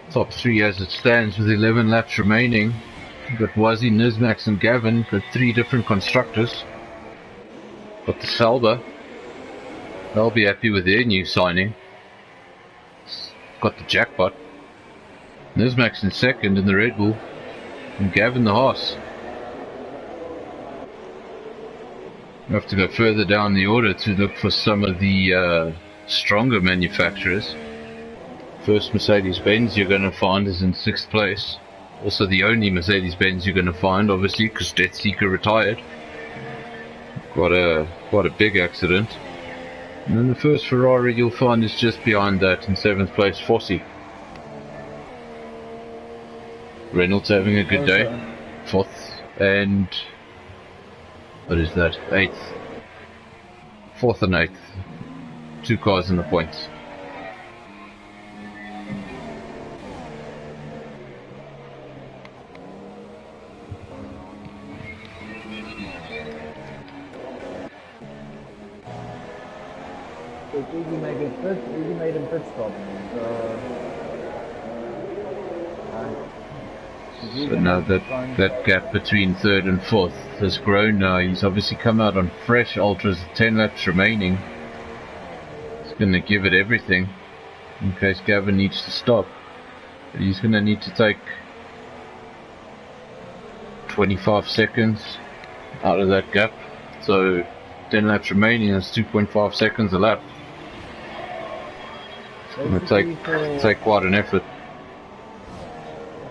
Top 3 as it stands with 11 laps remaining. We've got Wazzy, Nizmax and Gavin, got 3 different constructors. Got the Salba, They'll be happy with their new signing. Got the jackpot. There's Max in second in the Red Bull, and Gavin the Haas. We have to go further down the order to look for some of the stronger manufacturers. First Mercedes-Benz you're going to find is in 6th place. Also the only Mercedes-Benz you're going to find, obviously, because Death Seeker retired. Quite a big accident. And then the first Ferrari you'll find is just behind that in 7th place, Fossey. Reynolds having a good day. 4th and... what is that? 8th. 4th and 8th. 2 cars in the points. So Iggy made him pit stop. So now that gap between 3rd and 4th has grown now. He's obviously come out on fresh ultras, 10 laps remaining. He's going to give it everything in case Gavin needs to stop. But he's going to need to take 25 seconds out of that gap. So 10 laps remaining, that's 2.5 seconds a lap. It's going to take quite an effort.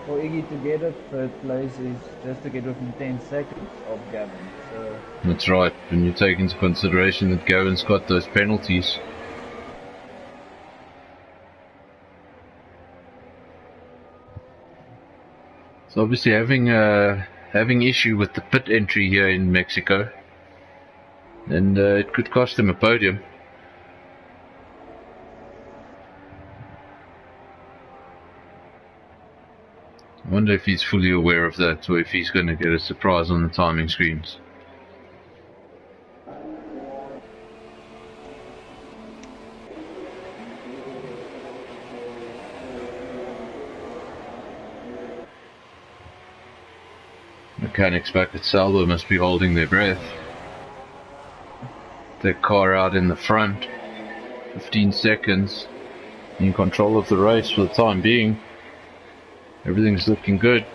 For Iggy to get it, 3rd place is just to get within 10 seconds of Gavin. So that's right, when you take into consideration that Gavin's got those penalties. So obviously having issue with the pit entry here in Mexico, and it could cost him a podium. I wonder if he's fully aware of that, or if he's going to get a surprise on the timing screens. Mechanics back at Salvo must be holding their breath. Their car out in the front, 15 seconds, in control of the race for the time being. Everything's looking good.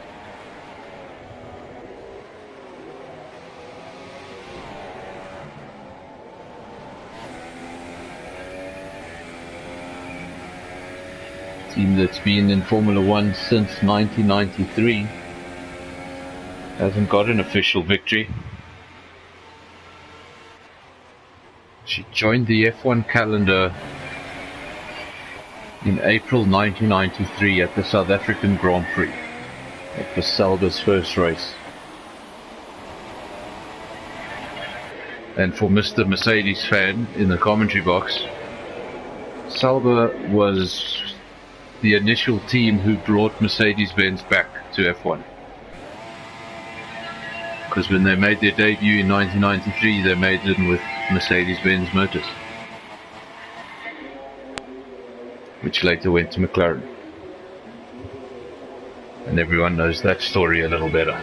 Team that's been in Formula One since 1993 hasn't got an official victory. She joined the F1 calendar in April 1993 at the South African Grand Prix. It was Salva's first race. And for Mr. Mercedes fan in the commentary box, Salva was the initial team who brought Mercedes-Benz back to F1. Because when they made their debut in 1993, they made it with Mercedes-Benz motors, which later went to McLaren. And everyone knows that story a little better.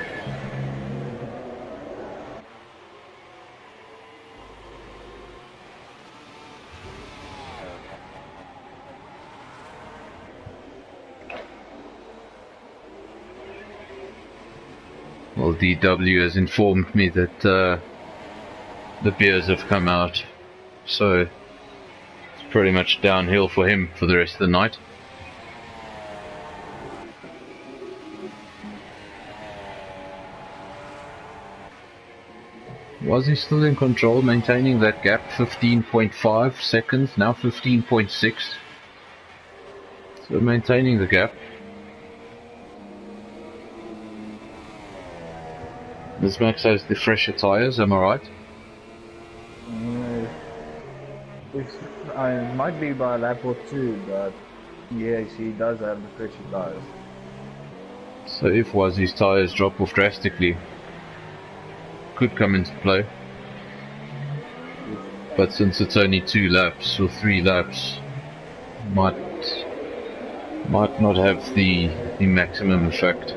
Well, DW has informed me that the beers have come out, so it's pretty much downhill for him for the rest of the night. Was he still in control, maintaining that gap? 15.5 seconds, now 15.6. So maintaining the gap. This Max has the fresher tyres, am I right? It might be by a lap or two, but yes, he does have the fresher tyres. So if Wazzy's tyres drop off drastically, could come into play. But since it's only 2 laps or 3 laps, might not have the maximum effect.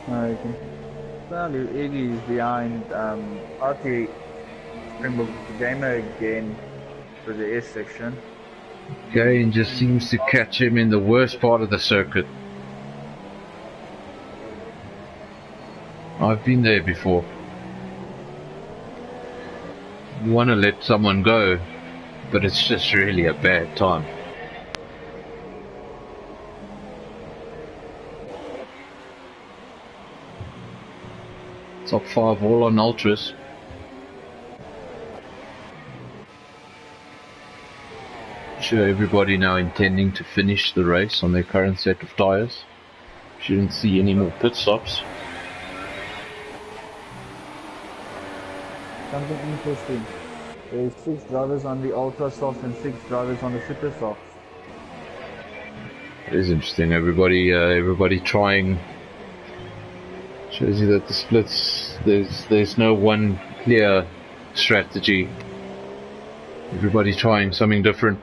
Okay. Well, Iggy is behind RT Springbok Gamer again for the S section. Gain just seems to catch him in the worst part of the circuit. I've been there before. You want to let someone go, but it's just really a bad time. Top 5 all on ultras. Sure, everybody now intending to finish the race on their current set of tyres. Shouldn't see any more pit stops. Something interesting. There's 6 drivers on the Ultra Softs and 6 drivers on the Super Softs. It is interesting. Everybody trying. Shows you that the splits. There's no one clear strategy. Everybody trying something different.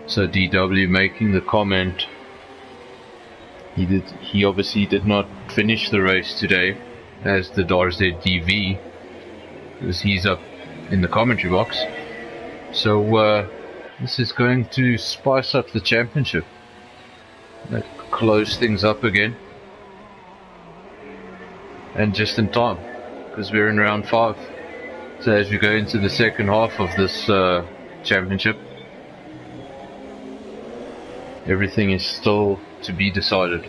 So DW making the comment, he obviously did not finish the race today, as did RZDV, because he's up in the commentary box. So this is going to spice up the championship. That close things up again, and just in time, because we're in round 5. So as we go into the second half of this championship, everything is still to be decided.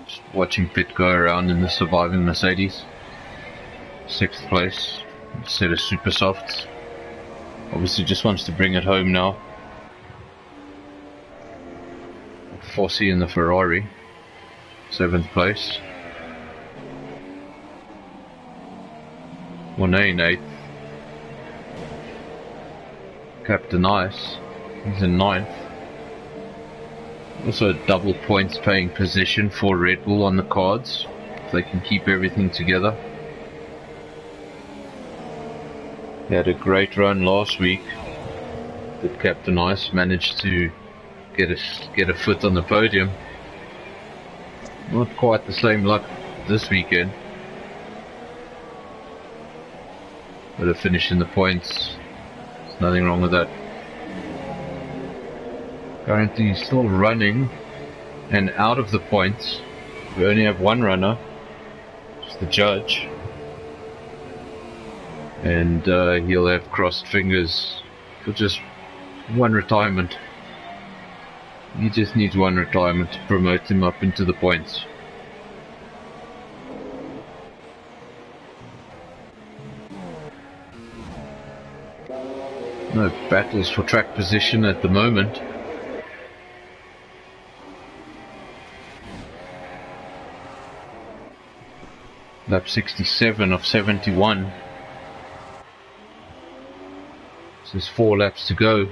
Just watching Pitt go around in the surviving Mercedes. 6th place, set of super softs. Obviously just wants to bring it home now. Fossey in the Ferrari, 7th place. Monet in 8th. Captain Ice, he's in 9th. Also a double points paying position for Red Bull on the cards, if they can keep everything together. He had a great run last week. Did Captain Ice managed to get a foot on the podium? Not quite the same luck this weekend. But a finish in the points. There's nothing wrong with that. Currently still running and out of the points. We only have one runner. It's the judge. And he'll have crossed fingers for just one retirement. He just needs one retirement to promote him up into the points. No battles for track position at the moment. Lap 67 of 71. There's 4 laps to go.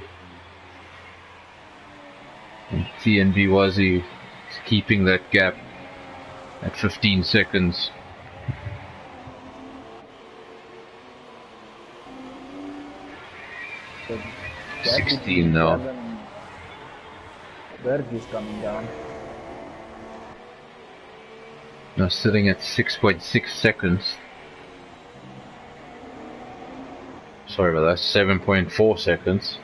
And TnB is keeping that gap at 15 seconds. The 16 now. Berg is coming down. Now sitting at 6.6 seconds. Sorry about that, 7.4 seconds.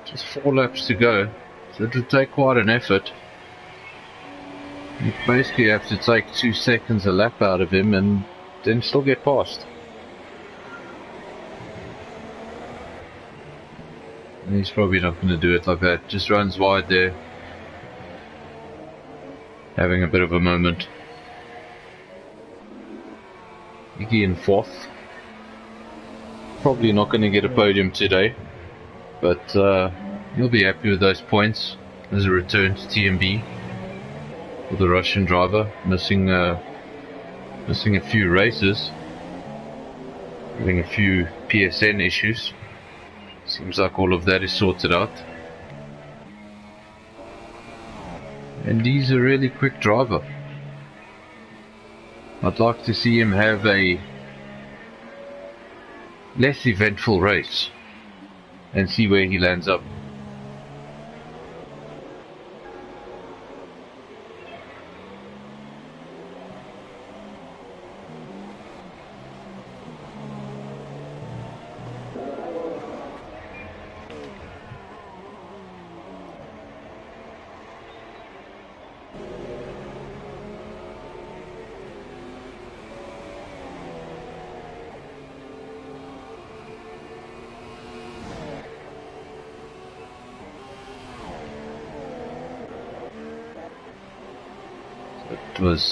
Just 4 laps to go, so it'll take quite an effort. You basically have to take 2 seconds a lap out of him and then still get past. And he's probably not going to do it like that, just runs wide there. Having a bit of a moment. Iggy in 4th. Probably not going to get a podium today, but he'll be happy with those points as a return to TnB for the Russian driver, missing Missing a few races. Having a few PSN issues. Seems like all of that is sorted out. And he's a really quick driver. I'd like to see him have a less eventful race and see where he lands up.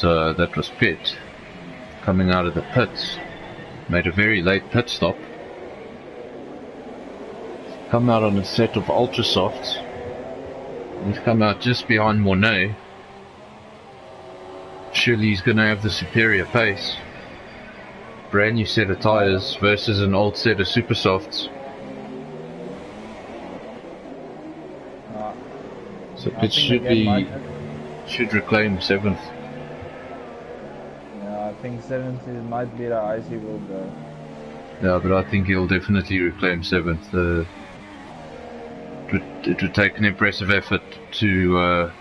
That was Pitt coming out of the pits. Made a very late pit stop. Come out on a set of ultra softs. He's come out just behind Mornay. Surely he's going to have the superior pace. Brand new set of tyres versus an old set of super softs. So Pitt should reclaim 7th. I think 7th might be the highest he will go. Yeah, but I think he'll definitely reclaim 7th. It would take an impressive effort to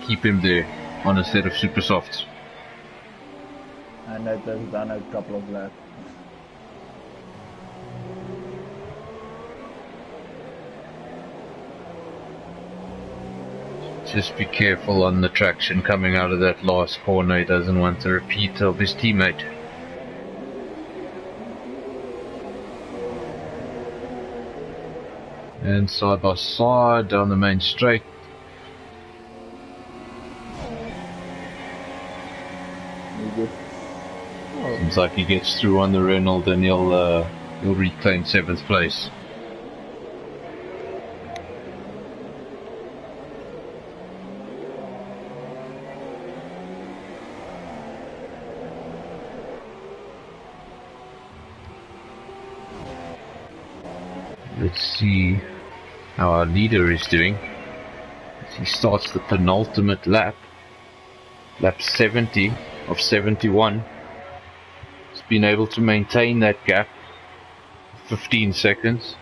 keep him there on a set of super softs. And that has done a couple of laps. Just be careful on the traction coming out of that last corner. He doesn't want a repeat of his teammate. And side by side down the main straight. Seems like he gets through on the Renault and he'll reclaim 7th place. Let's see how our leader is doing. He starts the penultimate lap, lap 70 of 71. He's been able to maintain that gap 15 seconds.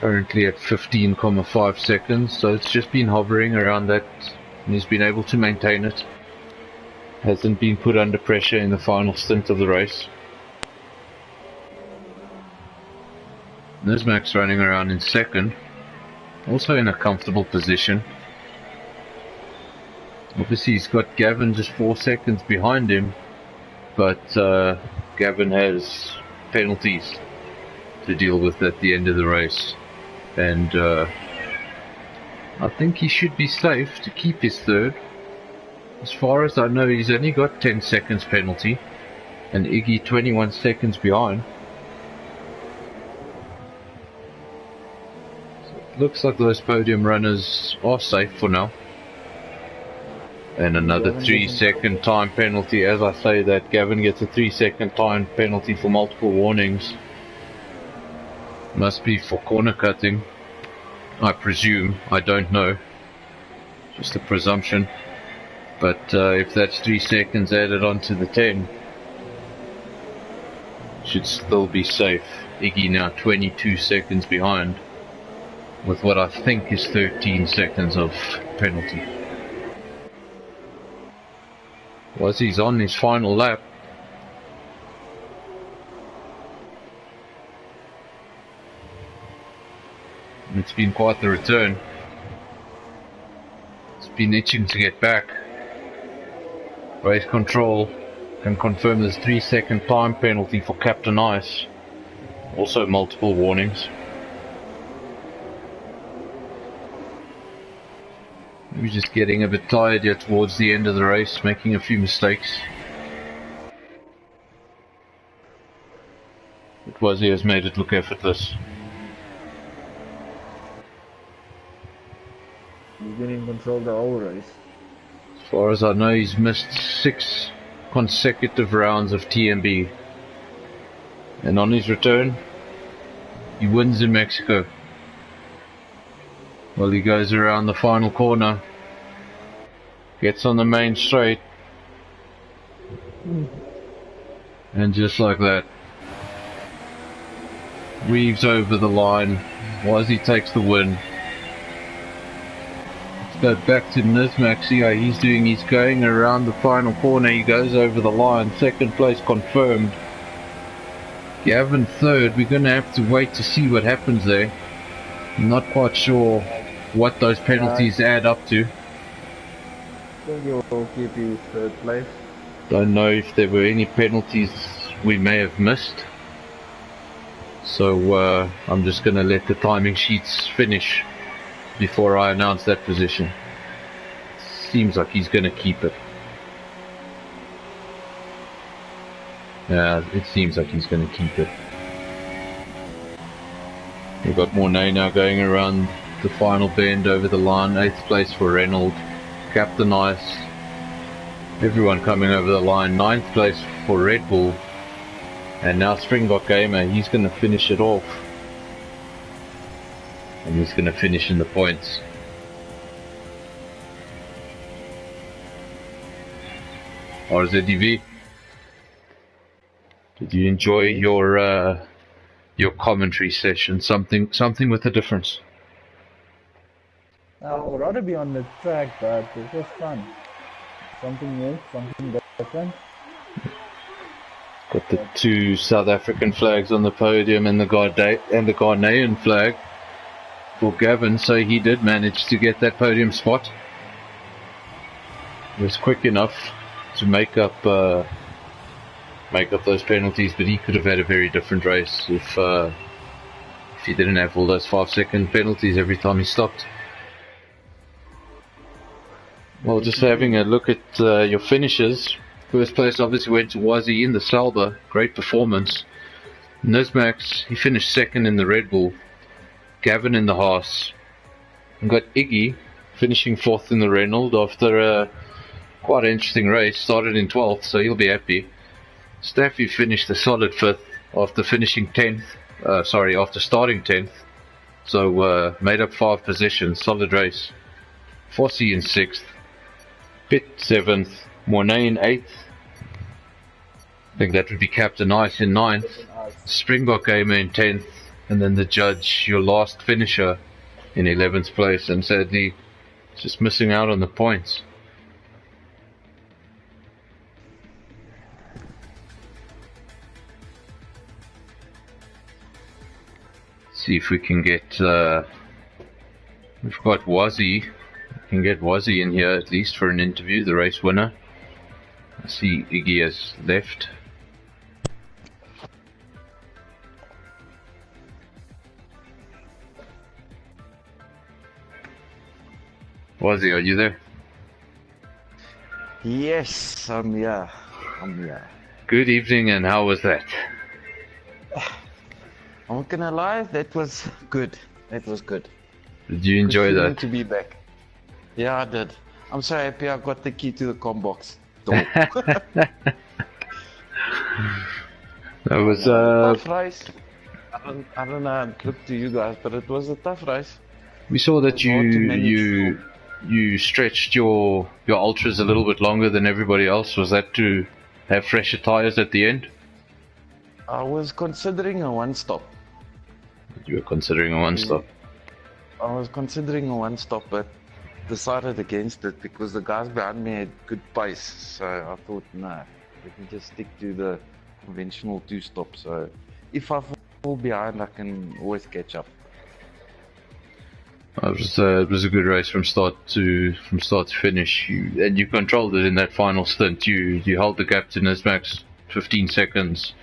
Currently at 15.5 seconds, so it's just been hovering around that and he's been able to maintain it. Hasn't been put under pressure in the final stint of the race. There's Max running around in 2nd, also in a comfortable position. Obviously he's got Gavin just 4 seconds behind him, but Gavin has penalties to deal with at the end of the race, and I think he should be safe to keep his 3rd. As far as I know, he's only got 10 seconds penalty, and Iggy 21 seconds behind. Looks like those podium runners are safe for now. And another 3-second time penalty. As I say that, Gavin gets a 3-second time penalty for multiple warnings. Must be for corner cutting, I presume. I don't know. Just a presumption. But if that's 3 seconds added onto the 10, should still be safe. Iggy now 22 seconds behind, with what I think is 13 seconds of penalty. Was he's on his final lap. It's been quite the return. It's been itching to get back. Race control can confirm this 3-second time penalty for Captain Ice. Also multiple warnings. Maybe just getting a bit tired here towards the end of the race, making a few mistakes. But Wazzy has made it look effortless. He's been in control the whole race. As far as I know, he's missed 6 consecutive rounds of TnB. And on his return, he wins in Mexico. Well, he goes around the final corner, gets on the main straight, and just like that, weaves over the line. Wazzy takes the win. Let's go back to Nizmax. See how he's doing. He's going around the final corner. He goes over the line. Second place confirmed. Gavin third. We're going to have to wait to see what happens there. I'm not quite sure what those penalties add up to. I think you'll keep his third place. Don't know if there were any penalties we may have missed. So I'm just going to let the timing sheets finish before I announce that position. Seems like he's going to keep it. Yeah, it seems like he's going to keep it. We've got Mornay now going around the final bend over the line. 8th place for Reynolds. Captain Ice. Everyone coming over the line. 9th place for Red Bull. And now Springbok Gamer, he's going to finish it off. And he's going to finish in the points. RZDV, did you enjoy your commentary session? Something with a difference? I would rather be on the track, but it was fun. Something new, something different. Got the 2 South African flags on the podium and the Ghanaian flag for Gavin, so he did manage to get that podium spot. He was quick enough to make up those penalties, but he could have had a very different race if he didn't have all those 5-second penalties every time he stopped. Well, just having a look at your finishes. First place obviously went to Wazzy in the Sauber, great performance. Nizmax, he finished 2nd in the Red Bull. Gavin in the Haas. And got Iggy finishing 4th in the Reynolds after a quite an interesting race. Started in 12th, so he'll be happy. Staffy finished a solid 5th after finishing 10th. After starting 10th. So made up 5 positions. Solid race. Fossey in 6th. Pitt 7th. Mornay in 8th. I think that would be Captain Ice in 9th. Springbok Gamer in 10th. And then the judge, your last finisher, in 11th place. And sadly, just missing out on the points. See if we can get, we've got Wazzy. We can get Wazzy in here at least for an interview, the race winner. I see Iggy has left. Wazzy, are you there? Yes, I'm here. Good evening, and how was that? I'm not gonna lie, that was good. That was good. Did you enjoy Good feeling that? to be back. Yeah, I did. I'm so happy I got the key to the com box door. That was Tough race. I don't know how it looked to you guys, but it was a tough race. we saw that It was hard to manage. you stretched your ultras a little bit longer than everybody else. Was that to have fresher tires at the end? I was considering a one stop. You were considering a one stop. I was considering a one stop, but decided against it because the guys behind me had good pace. So I thought, no, let me just stick to the conventional 2-stop. So if I fall behind, I can always catch up. It was a good race from start to finish. You controlled it in that final stint. You held the gap to Nizmax 15 seconds,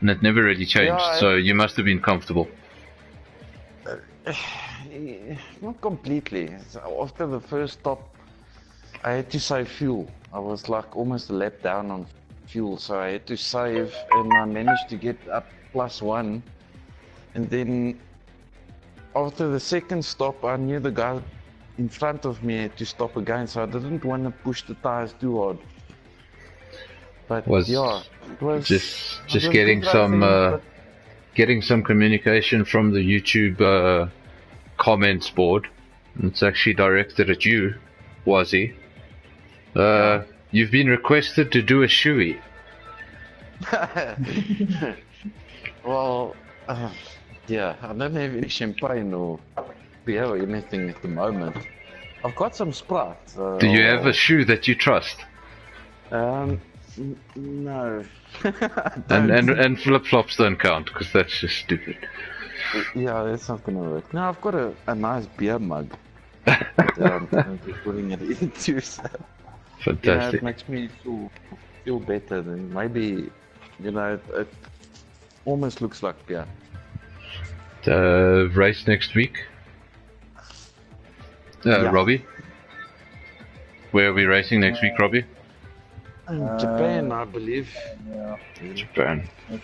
and it never really changed. Yeah, so you must have been comfortable. Not completely. So after the first stop, I had to save fuel. I was like almost a lap down on fuel, so I had to save, and I managed to get up +1. And then after the second stop, I knew the guy in front of me to stop again, so I didn't want to push the tires too hard. But Was yeah, it was just it was getting good racing, getting some communication from the YouTube comments board. It's actually directed at you, Wazzy. You've been requested to do a shoey. Well, yeah, I don't have any champagne or beer or anything at the moment. I've got some Sprite. Do you have a shoe that you trust? No. And flip flops don't count because that's just stupid. Yeah, that's not gonna work. No, I've got a nice beer mug that I'm currently putting it into. So, Fantastic. it makes me feel better. Than maybe, it almost looks like beer. Race next week. Yeah. Robbie, where are we racing next week, Robbie? Japan, I believe. Yeah, Japan. let's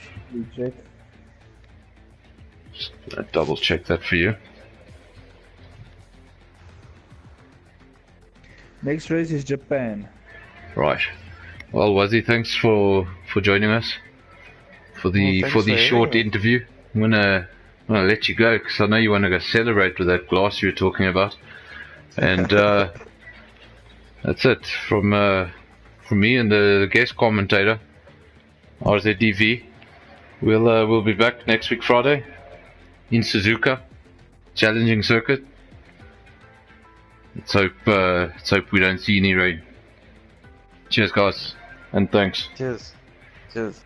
check. Just double check that for you. Next race is Japan. Right. Well, Wazzy, thanks for joining us for the Well, thanks for short having me. interview. I'm gonna let you go because I know you want to go celebrate with that glass you were talking about, and that's it from me and the guest commentator, RZDV. We'll be back next week Friday in Suzuka, challenging circuit. Let's hope we don't see any rain. Cheers, guys, and thanks. Cheers. Cheers.